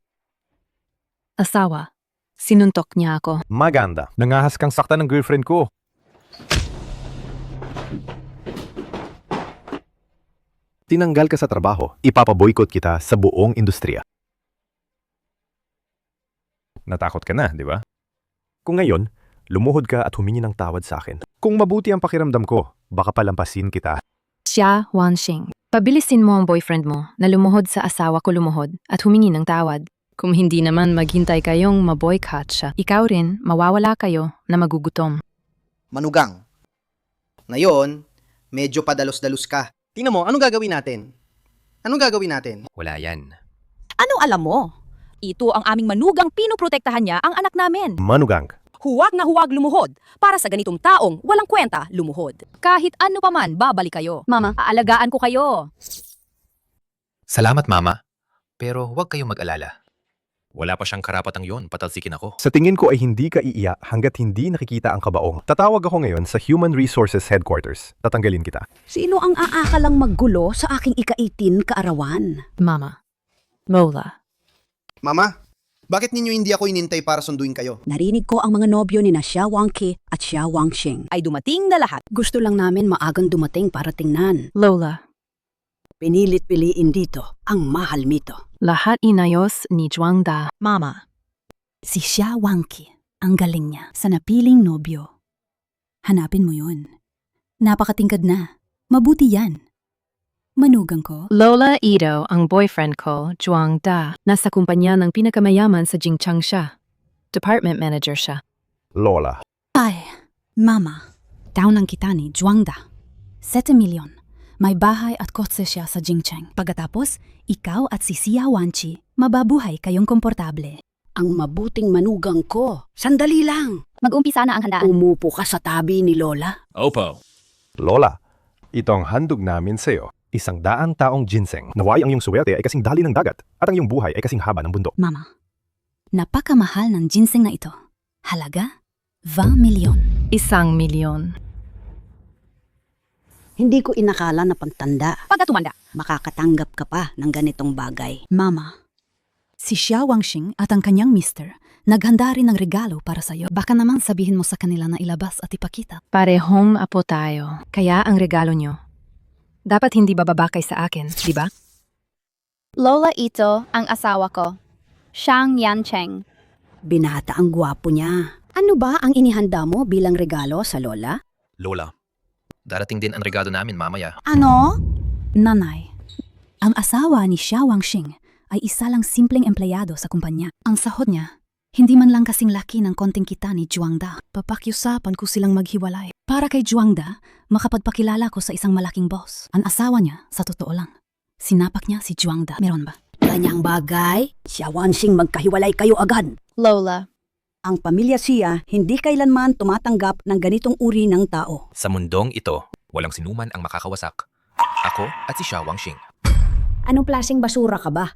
Asawa, sinuntok niya ako. Maganda. Nangahas kang sakta ng girlfriend ko. Tinanggal ka sa trabaho. Ipapaboykot kita sa buong industriya. Natakot ka na, di ba? Kung ngayon, lumuhod ka at humingi ng tawad sa akin. Kung mabuti ang pakiramdam ko, baka palampasin kita. Xia Wangxing, pabilisin mo ang boyfriend mo na lumuhod sa asawa ko lumuhod at humingi ng tawad. Kung hindi naman maghintay kayong maboycott siya, ikaw rin mawawala kayo na magugutom. Manugang. Ngayon, medyo padalos-dalos ka. Tingnan mo, anong gagawin natin? Anong gagawin natin? Wala yan. Anong alam mo? Ito ang aming manugang pinoprotektahan niya ang anak namin. Manugang. Huwag na huwag lumuhod. Para sa ganitong taong walang kwenta, lumuhod. Kahit ano pa man, babalik kayo. Mama, Aalagaan ko kayo. Salamat, Mama. Pero huwag kayong mag-alala. Wala pa siyang karapatang yon, patalsikin ako. Sa tingin ko ay hindi ka iiyak hanggat hindi nakikita ang kabaong. Tatawag ako ngayon sa Human Resources Headquarters. Tatanggalin kita. Sino ang aakalang maggulo sa aking ika-18 kaarawan? Mama. Lola. Mama, bakit ninyo hindi ako inintay para sunduin kayo? Narinig ko ang mga nobyo ni na Xia Wangqi at Xia Wangxing ay dumating na lahat. Gusto lang namin maagang dumating para tingnan. Lola. Pinilit piliin dito ang mahal mito. Lahat inayos ni Zhuangda. Mama, Si Xia Wangqi, ang galing niya sa napiling nobyo. Hanapin mo yun. Napakatingkad na. Mabuti yan. Manugang ko, Lola Ito ang boyfriend ko, Zhuangda. Nasa kumpanya ng pinakamayaman sa Jingchang siya. Department manager siya. Lola. ay, Mama, down ang kita ni Zhuangda. 7 milyon. May bahay at kotse siya sa Jingcheng. Pagkatapos, ikaw at si Xia Wangqi, mababuhay kayong komportable. Ang mabuting manugang ko. Sandali lang. mag-umpisa na ang handaan. Umupo ka sa tabi ni Lola. Opo. Lola, ito ang handog namin sa'yo. 100 taong ginseng. Naway ang iyong swerte ay kasing dali ng dagat at ang iyong buhay ay kasing haba ng bundok. Mama, napakamahal ng ginseng na ito. Halaga? 20 milyon. 1 milyon. Hindi ko inakala na pagtanda, pagka tumanda. makakatanggap ka pa ng ganitong bagay. Mama, si Xia Wangxing at ang kanyang mister naghanda rin ng regalo para sa'yo. Baka naman sabihin mo sa kanila na ilabas at ipakita. Parehong apo tayo. Kaya ang regalo nyo. Dapat hindi bababakay sa akin, di ba? Lola Ito ang asawa ko. Xiang Yancheng. Binata ang gwapo niya. Ano ba ang inihanda mo bilang regalo sa Lola? Lola, darating din ang regalo namin mamaya. Ano? Nanay, ang asawa ni Xia Wangxing ay isa lang simpleng empleyado sa kumpanya. Ang sahod niya, hindi man lang kasing laki ng konting kita ni Zhuangda. Papakiusapan ko silang maghiwalay. Para kay Zhuangda, makapagpakilala ko sa isang malaking boss. Ang asawa niya, sa totoo lang, sinapak niya si Zhuangda. Meron ba? Ganyang bagay, Xia Wangxing magkahiwalay kayo agad. Lola. Ang pamilya Xia hindi kailanman tumatanggap ng ganitong uri ng tao. Sa mundong ito, walang sinuman ang makakawasak. Ako at si Xia Wangxing. Anong klaseng basura ka ba?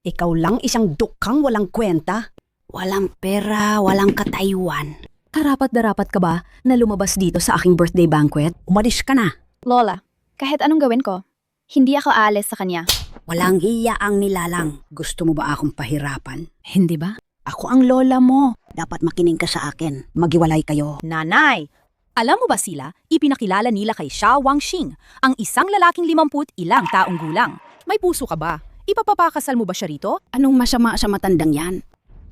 Ikaw lang isang dukhang walang kwenta. Walang pera, walang katayuan. Karapat-darapat ka ba na lumabas dito sa aking birthday banquet? Umalis ka na. Lola, kahit anong gawin ko, hindi ako aalis sa kanya. Walang hiya ang nilalang. Gusto mo ba akong pahirapan? Hindi ba? Ako ang lola mo. Dapat makinig ka sa akin. Magiwalay kayo. Nanay, alam mo ba sila, ipinakilala nila kay Xia Wangxing, ang isang lalaking 50 ilang taong gulang. May puso ka ba? Ipapapakasal mo ba siya rito? Anong masama sa matandang yan?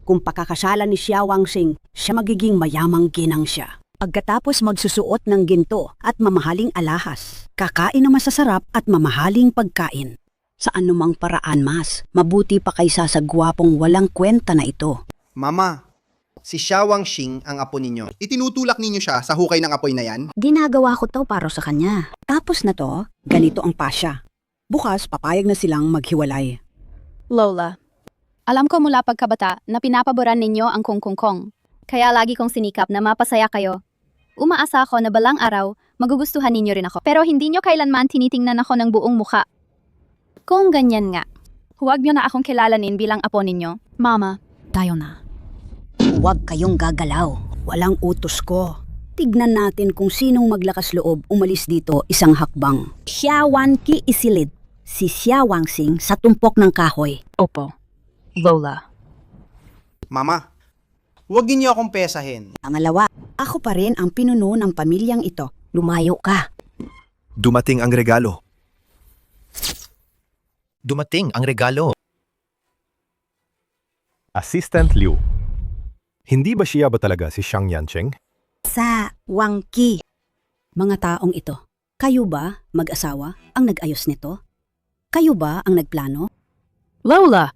Kung pakakasalan ni Xia Wangxing, siya magiging mayamang ginang siya. Pagkatapos magsusuot ng ginto at mamahaling alahas, kakain ng masasarap at mamahaling pagkain. Sa anumang paraan mas, mabuti pa kaysa sa gwapong walang kwenta na ito. Mama, si Xia Wangxing ang apo ninyo. Itinutulak ninyo siya sa hukay ng apoy na yan? Ginagawa ko to para sa kanya. Tapos na to, ganito ang pasya. Bukas, papayag na silang maghiwalay. Lola, alam ko mula pagkabata na pinapaboran ninyo ang kongkongkong. Kaya lagi kong sinikap na mapasaya kayo. Umaasa ako na balang araw, magugustuhan ninyo rin ako. Pero hindi nyo kailanman tinitingnan ako ng buong muka. Kung ganyan nga, huwag nyo na akong kilalanin bilang apo ninyo. Mama, tayo na. Huwag kayong gagalaw. Walang utos ko. Tignan natin kung sinong maglakas loob umalis dito isang hakbang. Xia Wanqi isilid. Si Xia Wangxing sa tumpok ng kahoy. Opo. Lola. Mama, huwag niyo akong pesahin. Pangalawa, ako pa rin ang pinuno ng pamilyang ito. Lumayo ka. Dumating ang regalo. Dumating ang regalo. Assistant Liu. Hindi ba siya ba talaga si Xiang Yancheng? Sa Wangqi. Mga taong ito, kayo ba, mag-asawa, ang nag-ayos nito? Kayo ba ang nagplano? Lola!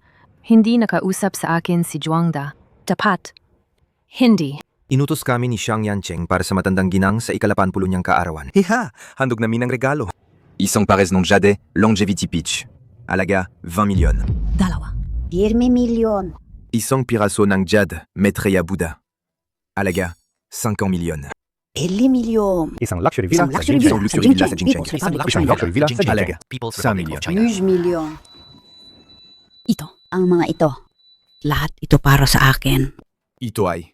Hindi nakausap sa akin si Zhuangda. Dapat. Hindi. Inutos kami ni Xiang Yancheng para sa matandang ginang sa ika-80 niyang kaarawan. Hiha! Handog namin ang regalo. Isang pares ng Jade Longevity Peach. Alaga, 20 milyon. 2 milyon. Isang piraso ng Jade Maitreya Buddha. Alaga, 50 milyon. 10 milyon. Isang luxury villa sa Jincheng. Isang luxury villa sa Alaga, People's 100 Republic milyon. of China. 10 milyon. Ito, ang mga ito. Lahat ito para sa akin. Ito ay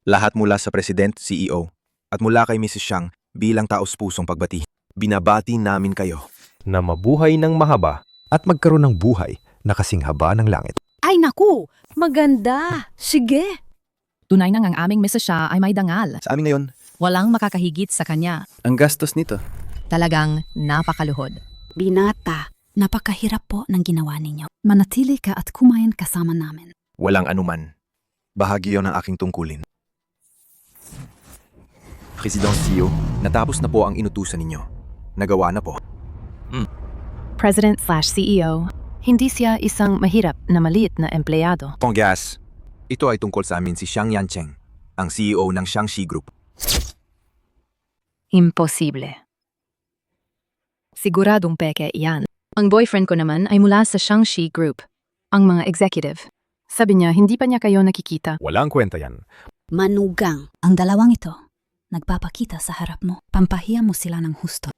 lahat mula sa President, CEO, at mula kay Mrs. Xiang bilang taos-pusong pagbati. Binabati namin kayo. Na mabuhay ng mahaba at magkaroon ng buhay na kasing haba ng langit. Ay naku, maganda. Sige. Tunay nang ang aming Mrs. Xia ay may dangal. Sa amin ngayon, Walang makakahigit sa kanya. Ang gastos nito. Talagang napakaluhod. Binata, napakahirap po ng ginawa ninyo. Manatili ka at kumain kasama namin. walang anuman. Bahagi yon ng aking tungkulin. President CEO, natapos na po ang inutusan ninyo. Nagawa na po. President/CEO. Hindi siya isang mahirap na maliit na empleyado. Congas, ito ay tungkol sa amin si Xiang Yancheng, ang CEO ng Xiangxi Group. Imposible. Siguradong peke iyan. Ang boyfriend ko naman ay mula sa Xiangxi Group, ang mga executive. Sabi niya, hindi pa niya kayo nakikita. Walang kwenta yan. Manugang, ang dalawang ito, nagpapakita sa harap mo. Pampahiya mo sila ng husto.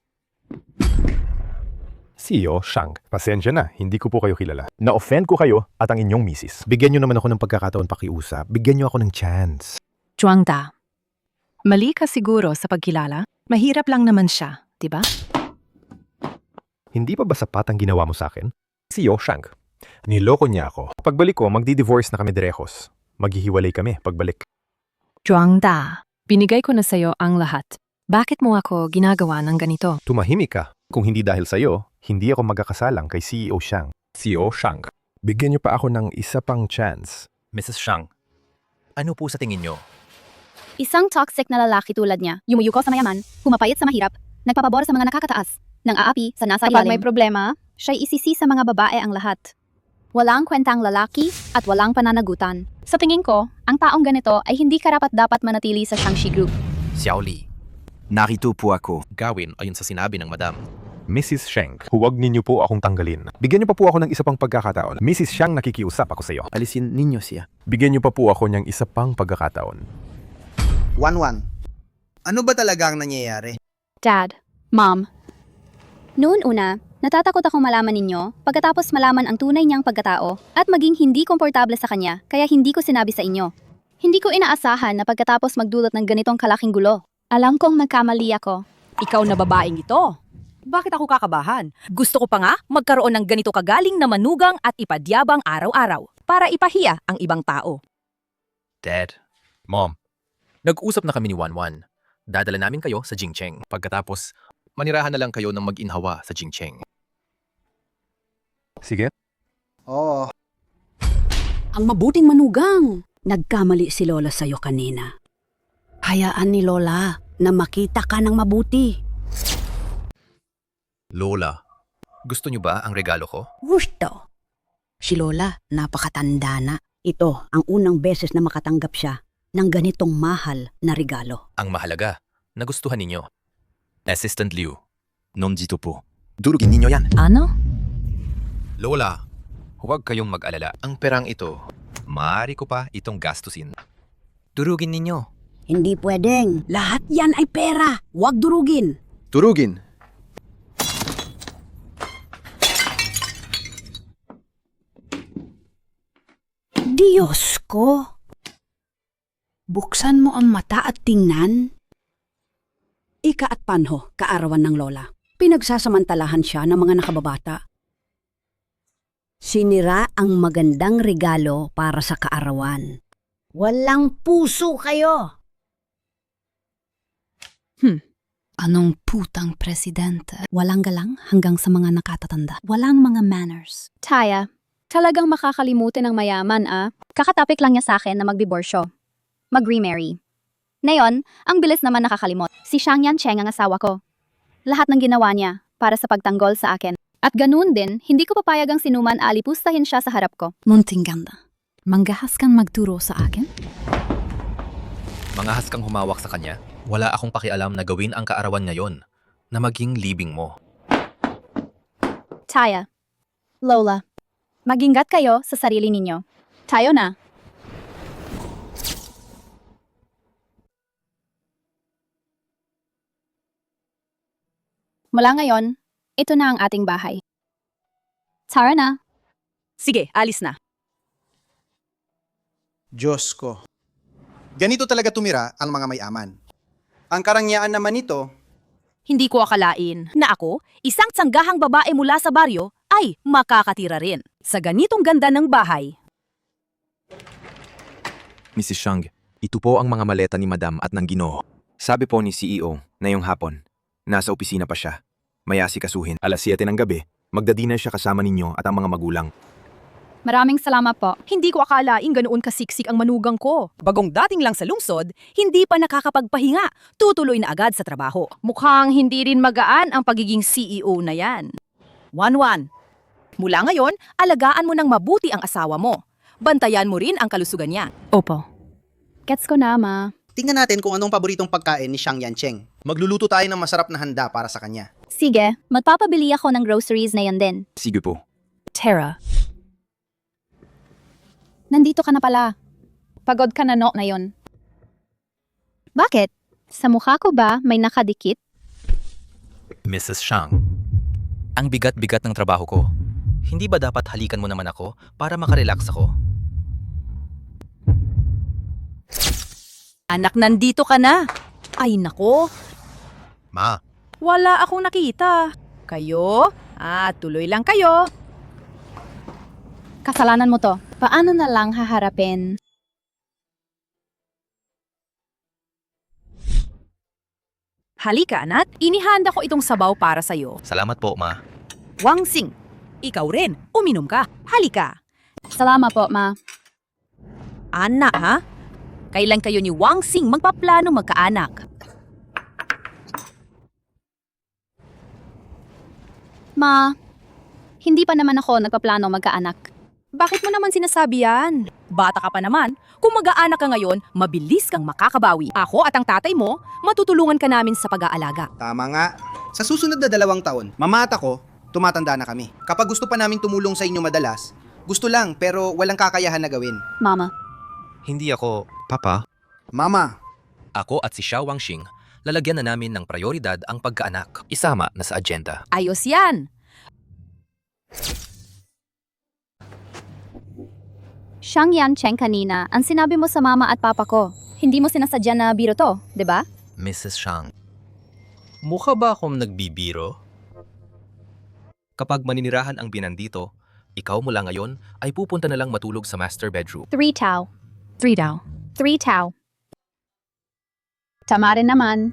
CEO Xiang, pasensya na, hindi ko po kayo kilala. Na-offend ko kayo at ang inyong misis. Bigyan niyo naman ako ng pagkakataon pakiusap. Bigyan niyo ako ng chance. Zhuangda. Mali ka siguro sa pagkilala. Mahirap lang naman siya, di ba? Hindi pa ba sapat ang ginawa mo sa akin? CEO Xiang, niloko niya ako. Pagbalik ko, magdi-divorce na kami direhos. Maghihiwalay kami pagbalik. Zhuangda, binigay ko na sa'yo ang lahat. Bakit mo ako ginagawa ng ganito? Tumahimik ka. Kung hindi dahil sa'yo, hindi ako magkakasalang kay CEO Xiang. CEO Xiang, bigyan niyo pa ako ng isa pang chance. Mrs. Xiang, ano po sa tingin niyo? Isang toxic na lalaki tulad niya, yumuyuko sa mayaman, humapayat sa mahirap, nagpapabor sa mga nakakataas, nang aapi sa nasa ilalim. Kapag may problema, siya'y isisi sa mga babae ang lahat. Walang kwentang lalaki at walang pananagutan. Sa tingin ko, ang taong ganito ay hindi karapat-dapat manatili sa Xiangxi Group. Xiao Li, Narito po ako. gawin ayon sa sinabi ng madam. Mrs. Xiang, huwag ninyo po akong tanggalin. Bigyan niyo pa po ako ng isa pang pagkakataon. Mrs. Xiang, nakikiusap ako sa iyo. Alisin ninyo siya. Bigyan niyo pa po ako ng isa pang pagkakataon. 1-1. Ano ba talaga ang nangyayari? Dad, Mom. Noon una, natatakot akong malaman ninyo pagkatapos malaman ang tunay niyang pagkatao at maging hindi komportable sa kanya kaya hindi ko sinabi sa inyo. Hindi ko inaasahan na pagkatapos magdulot ng ganitong kalaking gulo. Alam kong nagkamali ako. Ikaw na babaeng ito. Bakit ako kakabahan? Gusto ko pa nga magkaroon ng ganito kagaling na manugang at ipadyabang araw-araw para ipahiya ang ibang tao. Dad. Mom. Nag-usap na kami ni Wanwan. Dadala namin kayo sa Jingcheng. Pagkatapos, manirahan na lang kayo ng mag-inhawa sa Jingcheng. Sige. Oo. Ang mabuting manugang. Nagkamali si Lola sa'yo kanina. Hayaan ni Lola na makita ka ng mabuti. Lola, gusto niyo ba ang regalo ko? Gusto. Si Lola, napakatanda na. Ito ang unang beses na makatanggap siya ng ganitong mahal na regalo. Ang mahalaga, nagustuhan ninyo. Assistant Liu. Non dito po. Durugin ninyo yan. Ano? Lola, huwag kayong mag-alala. Ang perang ito, maaari ko pa itong gastusin. Durugin ninyo. Hindi pwedeng. Lahat yan ay pera. Huwag durugin. Durugin. Diyos ko. Buksan mo ang mata at tingnan. Ika at Panho, kaarawan ng Lola. Pinagsasamantalahan siya ng mga nakababata. Sinira ang magandang regalo para sa kaarawan. Walang puso kayo. Anong putang presidente? Walang galang hanggang sa mga nakatatanda. Walang mga manners. Taya, talagang makakalimutin ng mayaman Kakatapik lang niya sa akin na magbiborsyo. Mag-remarry. Ngayon, ang bilis naman nakakalimot. Si Xiang Yancheng ang asawa ko. Lahat ng ginawa niya para sa pagtanggol sa akin. At ganun din, hindi ko papayagang sinuman alipustahin siya sa harap ko. Munting ganda. Manggahas kang magturo sa akin? Mangahas kang humawak sa kanya. Wala akong pakialam na gawin ang kaarawan ngayon na maging libing mo. Taya, Lola, magingat kayo sa sarili ninyo. Tayo na. Mula ngayon, ito na ang ating bahay. Tara na. Sige, alis na. Diyos ko. Ganito talaga tumira ang mga mayaman. Ang karangyaan naman nito, Hindi ko akalain na ako, isang tsanggahang babae mula sa baryo, ay makakatira rin sa ganitong ganda ng bahay. Mrs. Shang, ito po ang mga maleta ni Madam at ng Ginoo. Sabi po ni CEO na yung hapon, nasa opisina pa siya. May asikasuhin. Alas 7 ng gabi, magdadinner siya kasama ninyo at ang mga magulang. Maraming salamat po. Hindi ko akalaing ganoon kasiksik ang manugang ko. Bagong dating lang sa lungsod, hindi pa nakakapagpahinga. Tutuloy na agad sa trabaho. Mukhang hindi rin magaan ang pagiging CEO na yan. Wanwan, mula ngayon, alagaan mo ng mabuti ang asawa mo. Bantayan mo rin ang kalusugan niya. Opo. Gets ko na, Ma. tingnan natin kung anong paboritong pagkain ni Xiang Yancheng. Magluluto tayo ng masarap na handa para sa kanya. Sige, magpapabili ako ng groceries na yan din. Sige po. Tara. Nandito ka na pala. Pagod ka na no ngayon. Bakit? Sa mukha ko ba may nakadikit? Mrs. Shang, ang bigat-bigat ng trabaho ko. Hindi ba dapat halikan mo naman ako para makarelax ako? Anak, nandito ka na. Ay nako, Ma, wala akong nakita. Kayo? Tuloy lang kayo. Kasalanan mo to. Paano na lang haharapin? Halika, anak. Inihanda ko itong sabaw para sa'yo. salamat po, Ma. Wangsing, ikaw rin. Uminom ka. Halika. Salamat po, Ma. Anak, ha? Kailan kayo ni Wangsing magpaplano magkaanak? Ma, hindi pa naman ako nagpaplano magkaanak. Bakit mo naman sinasabi yan? Bata ka pa naman. Kung mag-aanak ka ngayon, mabilis kang makakabawi. Ako at ang tatay mo, matutulungan ka namin sa pag-aalaga. Tama nga. Sa susunod na 2 taon, mamata ko, tumatanda na kami. Kapag gusto pa namin tumulong sa inyo madalas, gusto lang pero walang kakayahan na gawin. Mama. Hindi ako... Papa? Mama, Ako at si Xiao Wangxing, lalagyan na namin ng prioridad ang pagkaanak. Isama na sa agenda. Ayos yan. Xiang Yancheng kanina, ang sinabi mo sa mama at papa ko. Hindi mo sinasadya na biro to, di ba? Mrs. Shang, mukha ba akong nagbibiro? Kapag maninirahan ang binan dito, ikaw mula ngayon ay pupunta na lang matulog sa master bedroom. 3 tao. 3 daw. 3 tao. Tama rin naman.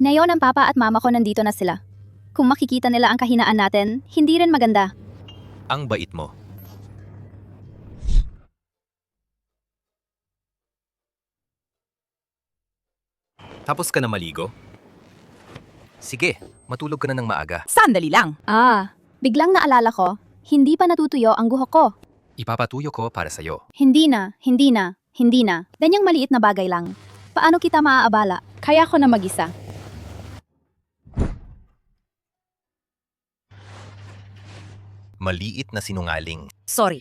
Ngayon ang papa at mama ko nandito na sila. Kung makikita nila ang kahinaan natin, hindi rin maganda. Ang bait mo. Tapos ka na maligo? Sige, matulog ka na ng maaga. Sandali lang. Biglang naalala ko, hindi pa natutuyo ang guhok ko. Ipapatuyo ko para sa'yo. Hindi na. Ganyang maliit na bagay lang. Paano kita maaabala? Kaya ko na mag-isa. Maliit na sinungaling. Sorry.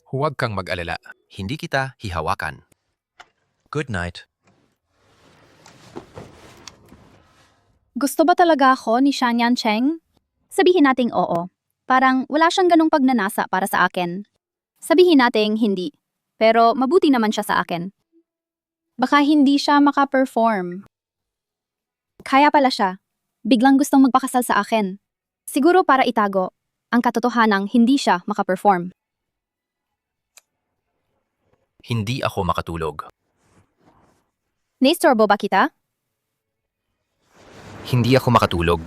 Huwag kang mag-alala. Hindi kita hihawakan. Good night. Gusto ba talaga ako ni Shanyan Cheng? Sabihin nating oo. Parang wala siyang ganong pagnanasa para sa akin. Sabihin nating hindi. Pero mabuti naman siya sa akin. Baka hindi siya makaperform. Kaya pala siya. Biglang gustong magpakasal sa akin. Siguro para itago ang katotohanang hindi siya makaperform. Hindi ako makatulog. Naistorbo ba kita? Hindi ako makatulog.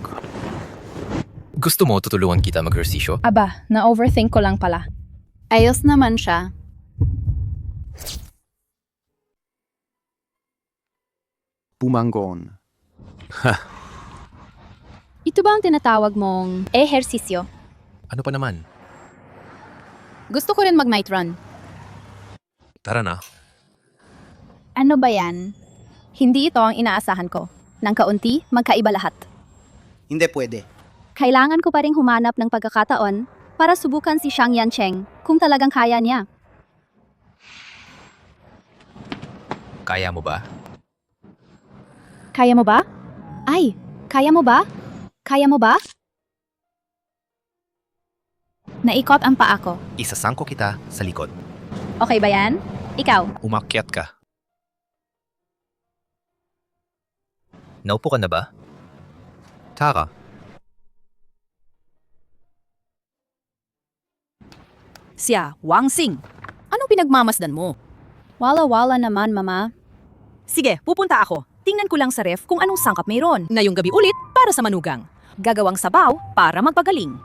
Gusto mo tutulungan kita mag-ehersisyo? Aba, na-overthink ko lang pala. Ayos naman siya. Pumanggon. Ito ba ang tinatawag mong ehersisyo? Ano pa naman? Gusto ko rin mag-night run. Tara na. Ano ba yan? Hindi ito ang inaasahan ko. Nang kaunti, magkaiba lahat. Hindi pwede. Kailangan ko pa ring humanap ng pagkakataon para subukan si Xiang Yancheng kung talagang kaya niya. Kaya mo ba? Kaya mo ba? Ay, kaya mo ba? Kaya mo ba? Naikot ang paa ko. Isasangko kita sa likod. Okay ba yan? Ikaw? Umakyat ka. Naupo ka na ba? Tara. Siya, Wang Xing. Anong pinagmamasdan mo? Wala-wala naman, mama. Sige, pupunta ako. Tingnan ko lang sa ref kung anong sangkap mayroon. Ngayong gabi ulit para sa manugang. Gagawang sabaw para magpagaling.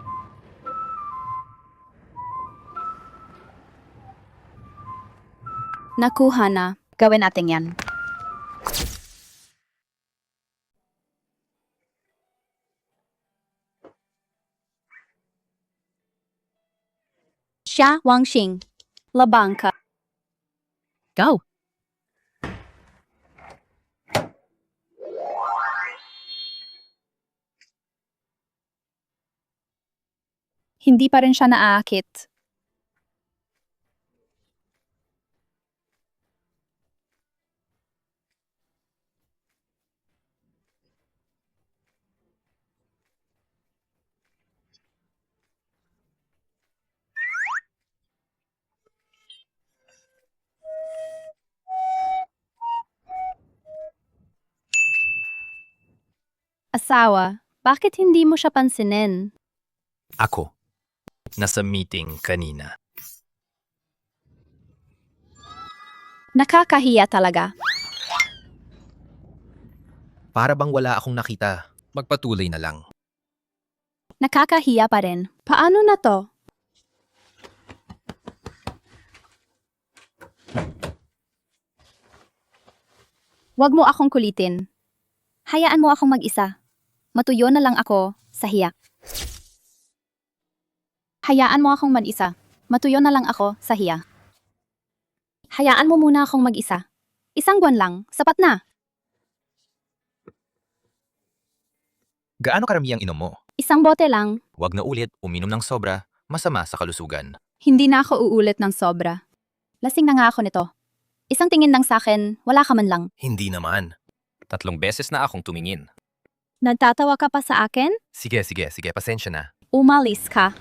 Nakuha na. Gawin natin yan. Xia Wangxing. Labang ka. Go. Hindi pa rin siya naaakit. Asawa, bakit hindi mo siya pansinin? Ako. Nasa meeting kanina. Nakakahiya talaga. Para bang wala akong nakita. Magpatuloy na lang. Nakakahiya pa rin. Paano na to? Huwag mo akong kulitin. Hayaan mo akong mag-isa. Matuyo na lang ako sa hiya. Hayaan mo akong mag-isa. Matuyo na lang ako sa hiya. Hayaan mo muna akong mag-isa. Isang buwan lang, sapat na. Gaano karamihang inom mo? Isang bote lang. Huwag na ulit uminom ng sobra, masama sa kalusugan. Hindi na ako uulit ng sobra. Lasing na nga ako nito. Isang tingin lang sa akin, wala ka man lang. Hindi naman. 3 beses na akong tumingin. Nagtatawa ka pa sa akin? Sige, pasensya na. Umalis ka.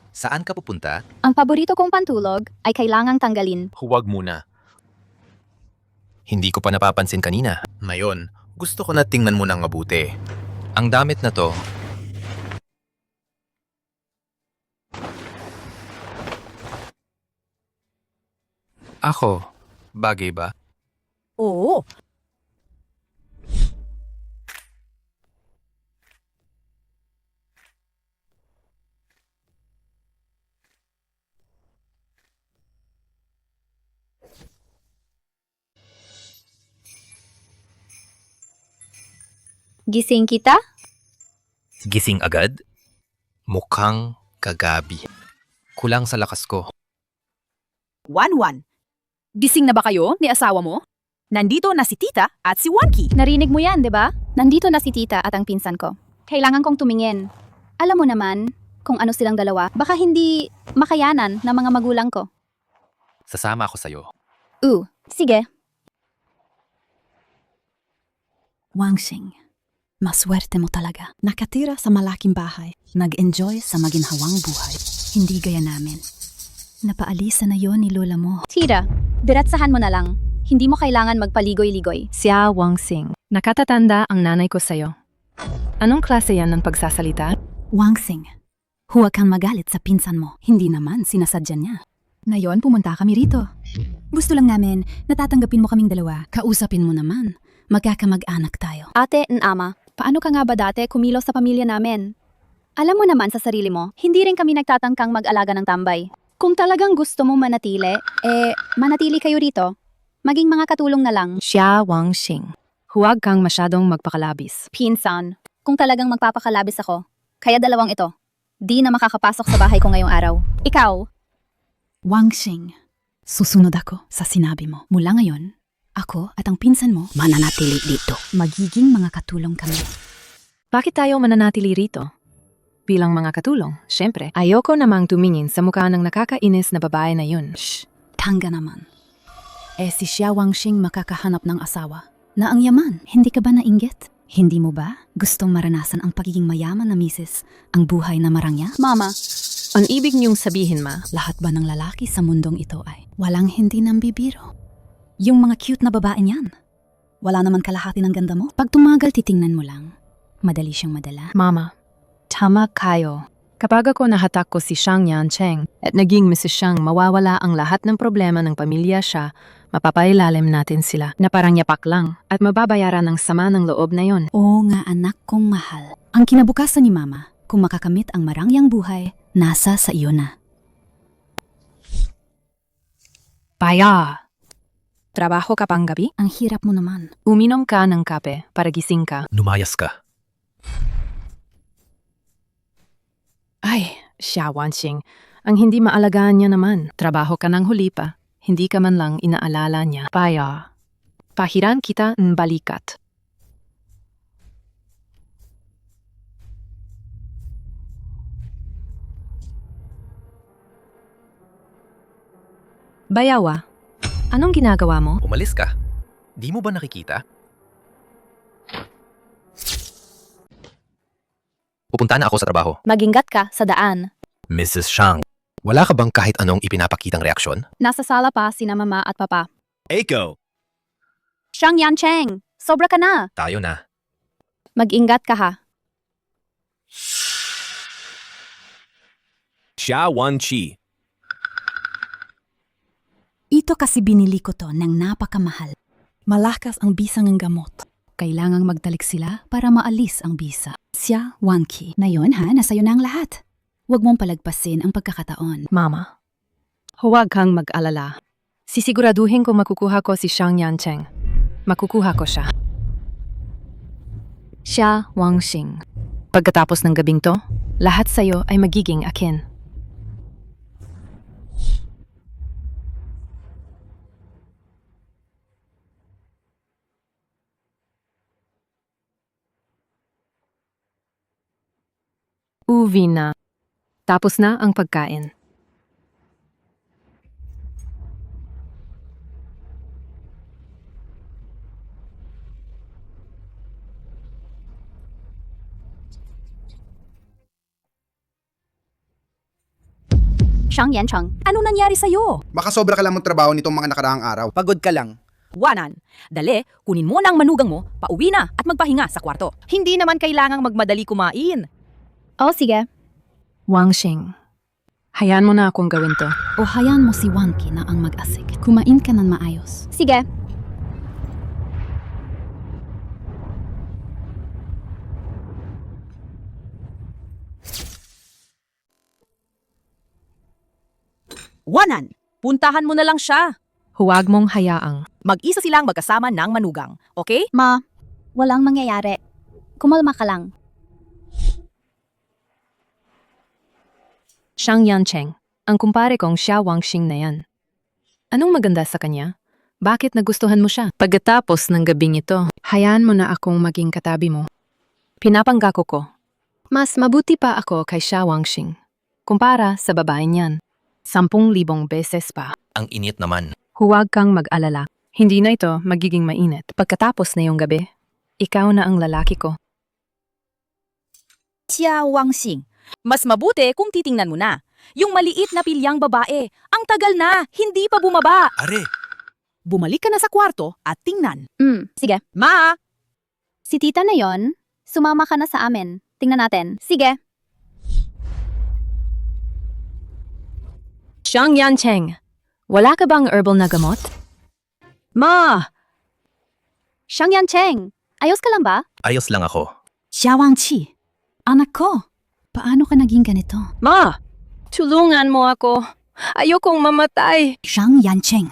Saan ka pupunta? Ang paborito kong pantulog ay kailangang tanggalin. Huwag muna. Hindi ko pa napapansin kanina. Ngayon, gusto ko na tingnan mo ng mabuti. Ang damit na to, Ako, bagay ba? Oo. Gising kita? Gising agad? Mukhang kagabi. Kulang sa lakas ko. 1-1. Gising na ba kayo ni asawa mo? Nandito na si Tita at si Wanky. Narinig mo yan, di ba? Nandito na si tita at ang pinsan ko. Kailangan kong tumingin. Alam mo naman kung ano silang dalawa. Baka hindi makayanan ng mga magulang ko. Sasama ako sa'yo. Sige. Wangxing, maswerte mo talaga. Nakatira sa malaking bahay. Nag-enjoy sa maginhawang buhay. Hindi gaya namin. Napaalisa na yon ni lola mo. Tira, diretsahan mo na lang. Hindi mo kailangan magpaligoy-ligoy. Xia Wangxing, nakatatanda ang nanay ko sa'yo. Anong klase yan ng pagsasalita? Wangxing, huwag kang magalit sa pinsan mo. Hindi naman sinasadya niya. Ngayon, pumunta kami rito. Gusto lang namin, natatanggapin mo kaming dalawa. Kausapin mo naman. Magkakamag-anak tayo. Ate n ama, paano ka nga ba dati kumilos sa pamilya namin? Alam mo naman sa sarili mo, hindi rin kami nagtatangkang mag-alaga ng tambay. Kung talagang gusto mo manatili, manatili kayo rito. Maging mga katulong na lang. Xia Wangxing, huwag kang masyadong magpakalabis. Pinsan, kung talagang magpapakalabis ako, kaya dalawang ito. Di na makakapasok sa bahay ko ngayong araw. Ikaw, Wangxing, susunod ako sa sinabi mo. Mula ngayon, ako at ang pinsan mo mananatili dito. Magiging mga katulong kami. Bakit tayo mananatili rito? Bilang mga katulong, syempre, ayoko namang tumingin sa mukha ng nakakainis na babae na yun. Shh, tanga naman. Si Xia Wangxing makakahanap ng asawa na ang yaman. Hindi ka ba nainggit? Hindi mo ba gustong maranasan ang pagiging mayaman na misis, ang buhay na marangya? Mama, Ang ibig niyong sabihin, ma, Lahat ba ng lalaki sa mundong ito ay walang hindi ng bibiro? Yung mga cute na babae niyan. Wala naman kalahati ng ganda mo. Pag tumagal, titingnan mo lang. Madali siyang madala. Mama, tama kayo. Kapag ako nahatak ko si Xiang Yancheng at naging Mrs. Xiang, mawawala ang lahat ng problema ng pamilya siya, mapapailalim natin sila na parang yapak lang at mababayaran ng sama ng loob na yon. Oo nga anak kong mahal. Ang kinabukasan ni Mama, kung makakamit ang marangyang buhay, nasa sa iyo na. Paya! Trabaho ka pang gabi? Ang hirap mo naman. Uminom ka ng kape para gising ka. Lumayas ka. Ay, Xia Wanxing, ang hindi maalagaan niya naman. Trabaho ka ng huli pa. Hindi ka man lang inaalala niya. Paya, pahiran kita ng balikat. Bayawa, anong ginagawa mo? Umalis ka. Di mo ba nakikita? Pupunta na ako sa trabaho. magingat ka sa daan. Mrs. Shang, wala ka bang kahit anong ipinapakitang reaksyon? Nasa sala pa sina mama at papa. Eiko! Xiang Yancheng, sobra ka na. Tayo na. Mag-ingat ka ha. Xia Wanqi. Ito kasi binili ko to ng napakamahal. Malakas ang bisa ng gamot. Kailangang magtalik sila para maalis ang bisa. Xia Wanqi. Na yun ha, nasa iyo na ang lahat. Huwag mong palagpasin ang pagkakataon. Mama, huwag kang mag-alala. Sisiguraduhin ko makukuha ko si Xiang Yancheng. Makukuha ko siya. Xia Wangxing. Pagkatapos ng gabing to, lahat sa'yo ay magiging akin. Uwi na. Tapos na ang pagkain. Xiang Yancheng, Anong nangyari sa'yo? Baka sobra ka lang mong trabaho nitong mga nakaraang araw. Pagod ka lang. Wanan, dali, kunin mo na ang manugang mo, pauwi na at magpahinga sa kwarto. Hindi naman kailangang magmadali kumain. oh sige. Wangxing, Hayaan mo na akong gawin to. O hayaan mo si Wanki na ang mag-asik. Kumain ka ng maayos. Sige. Wanan, puntahan mo na lang siya. Huwag mong hayaang. Mag-isa silang magkasama ng manugang, okay? Ma, walang mangyayari. Kumalma ka lang. Xiang Yancheng, ang kumpare kong Xia Wangxing na yan. Anong maganda sa kanya? Bakit nagustuhan mo siya? Pagkatapos ng gabing ito, hayaan mo na akong maging katabi mo. Pinapanggako ko. Mas mabuti pa ako kay Xia Wangxing. Kumpara sa babae niyan. 10,000 beses pa. Ang init naman. Huwag kang mag-alala. Hindi na ito magiging mainit. Pagkatapos na yung gabi, ikaw na ang lalaki ko. Xia Wangxing, mas mabuti kung titingnan mo na. Yung maliit na pilyang babae, ang tagal na, hindi pa bumaba. Are, Bumalik ka na sa kwarto at tingnan. Sige. Ma! Si tita na yon, sumama ka na sa amin. Tingnan natin. Sige. Xiang Yancheng, wala ka bang herbal na gamot? Ma! Xiang Yancheng, ayos ka lang ba? ayos lang ako. Xia Wangqi, anak ko, paano ka naging ganito? Ma! Tulungan mo ako. Ayokong mamatay. Xiang Yancheng,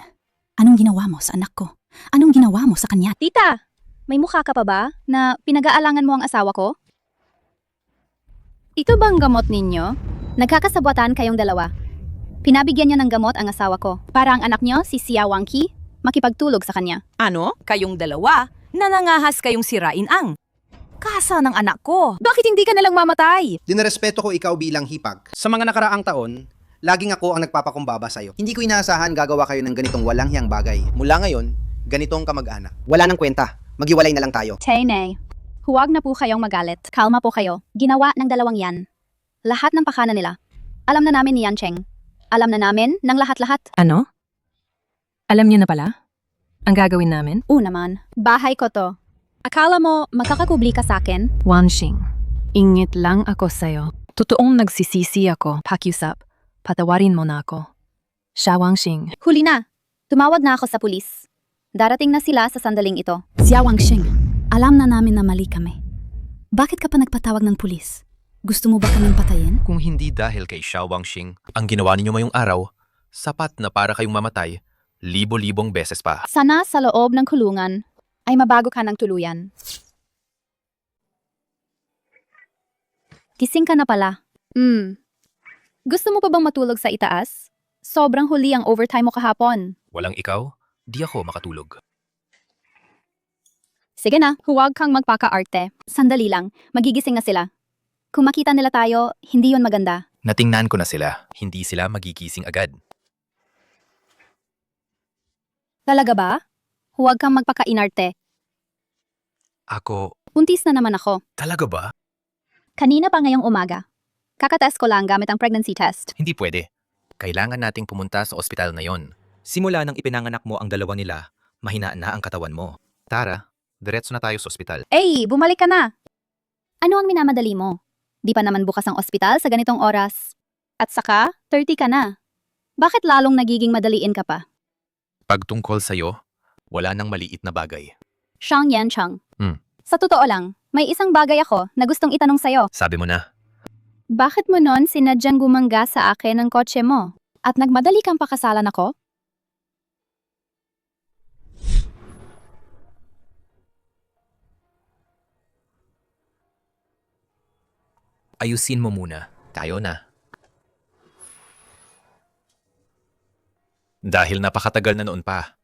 anong ginawa mo sa anak ko? Anong ginawa mo sa kanya? Tita, may mukha ka pa ba na pinag-aalangan mo ang asawa ko? Ito bang gamot ninyo? Nagkakasabuatan kayong dalawa. Pinabigyan niya ng gamot ang asawa ko para ang anak niyo, si Xia Wangqi, makipagtulog sa kanya. Ano? Kayong dalawa? Nanangahas kayong sirain ang kasa ng anak ko. Bakit hindi ka nalang mamatay? Dinirespeto ko ikaw bilang hipag. Sa mga nakaraang taon, laging ako ang nagpapakumbaba sa'yo. Hindi ko inaasahan gagawa kayo ng ganitong walang hiyang bagay. Mula ngayon, ganitong kamag-anak. Wala nang kwenta. Maghiwalay na lang tayo. Tene, huwag na po kayong magalit. Kalma po kayo. Ginawa ng dalawang yan. Lahat ng pakana nila. Alam na namin ni Yancheng. Alam na namin ng lahat-lahat. Ano? Alam niyo na pala? Ang gagawin namin? Naman, bahay ko to. Akala mo makakakubli ka sa akin? Wanxing, ingit lang ako sa'yo. Totoong nagsisisi ako. Pakiusap, patawarin mo na ako. Xia Wangxing, Huli na. Tumawag na ako sa pulis. Darating na sila sa sandaling ito. Xia Wangxing, alam na namin na mali kami. Bakit ka pa nagpatawag ng pulis? Gusto mo ba kaming patayin? Kung hindi dahil kay Xia Wangxing, ang ginawa ninyo ngayong araw, sapat na para kayong mamatay, libo-libong beses pa. Sana sa loob ng kulungan ay mabago ka ng tuluyan. Gising ka na pala. Gusto mo pa bang matulog sa itaas? Sobrang huli ang overtime mo kahapon. Walang ikaw, di ako makatulog. Sige na, huwag kang magpaka-arte. Sandali lang, magigising na sila. Kung makita nila tayo, hindi yon maganda. Natingnan ko na sila, hindi sila magigising agad. Talaga ba? Huwag kang magpaka-inarte. Ako, Buntis na naman ako. talaga ba? Kanina pa ngayong umaga. Kakatest ko lang gamit ang pregnancy test. Hindi pwede. Kailangan nating pumunta sa ospital na yon. Simula nang ipinanganak mo ang dalawa nila, mahina na ang katawan mo. Tara, diretso na tayo sa ospital. Bumalik ka na! Ano ang minamadali mo? Di pa naman bukas ang ospital sa ganitong oras. At saka, 30 ka na. Bakit lalong nagiging madaliin ka pa? Pag tungkol sa'yo, wala nang maliit na bagay. Xiang Yancheng. Hmm. Sa totoo lang, may isang bagay ako na gustong itanong sa'yo. Sabi mo na, Bakit mo nun sinadyang gumangga sa akin ng kotse mo? At nagmadali kang pakasalan ako? ayusin mo muna. Tayo na. Dahil napakatagal na noon pa,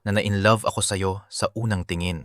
na na-in love ako sa'yo sa unang tingin.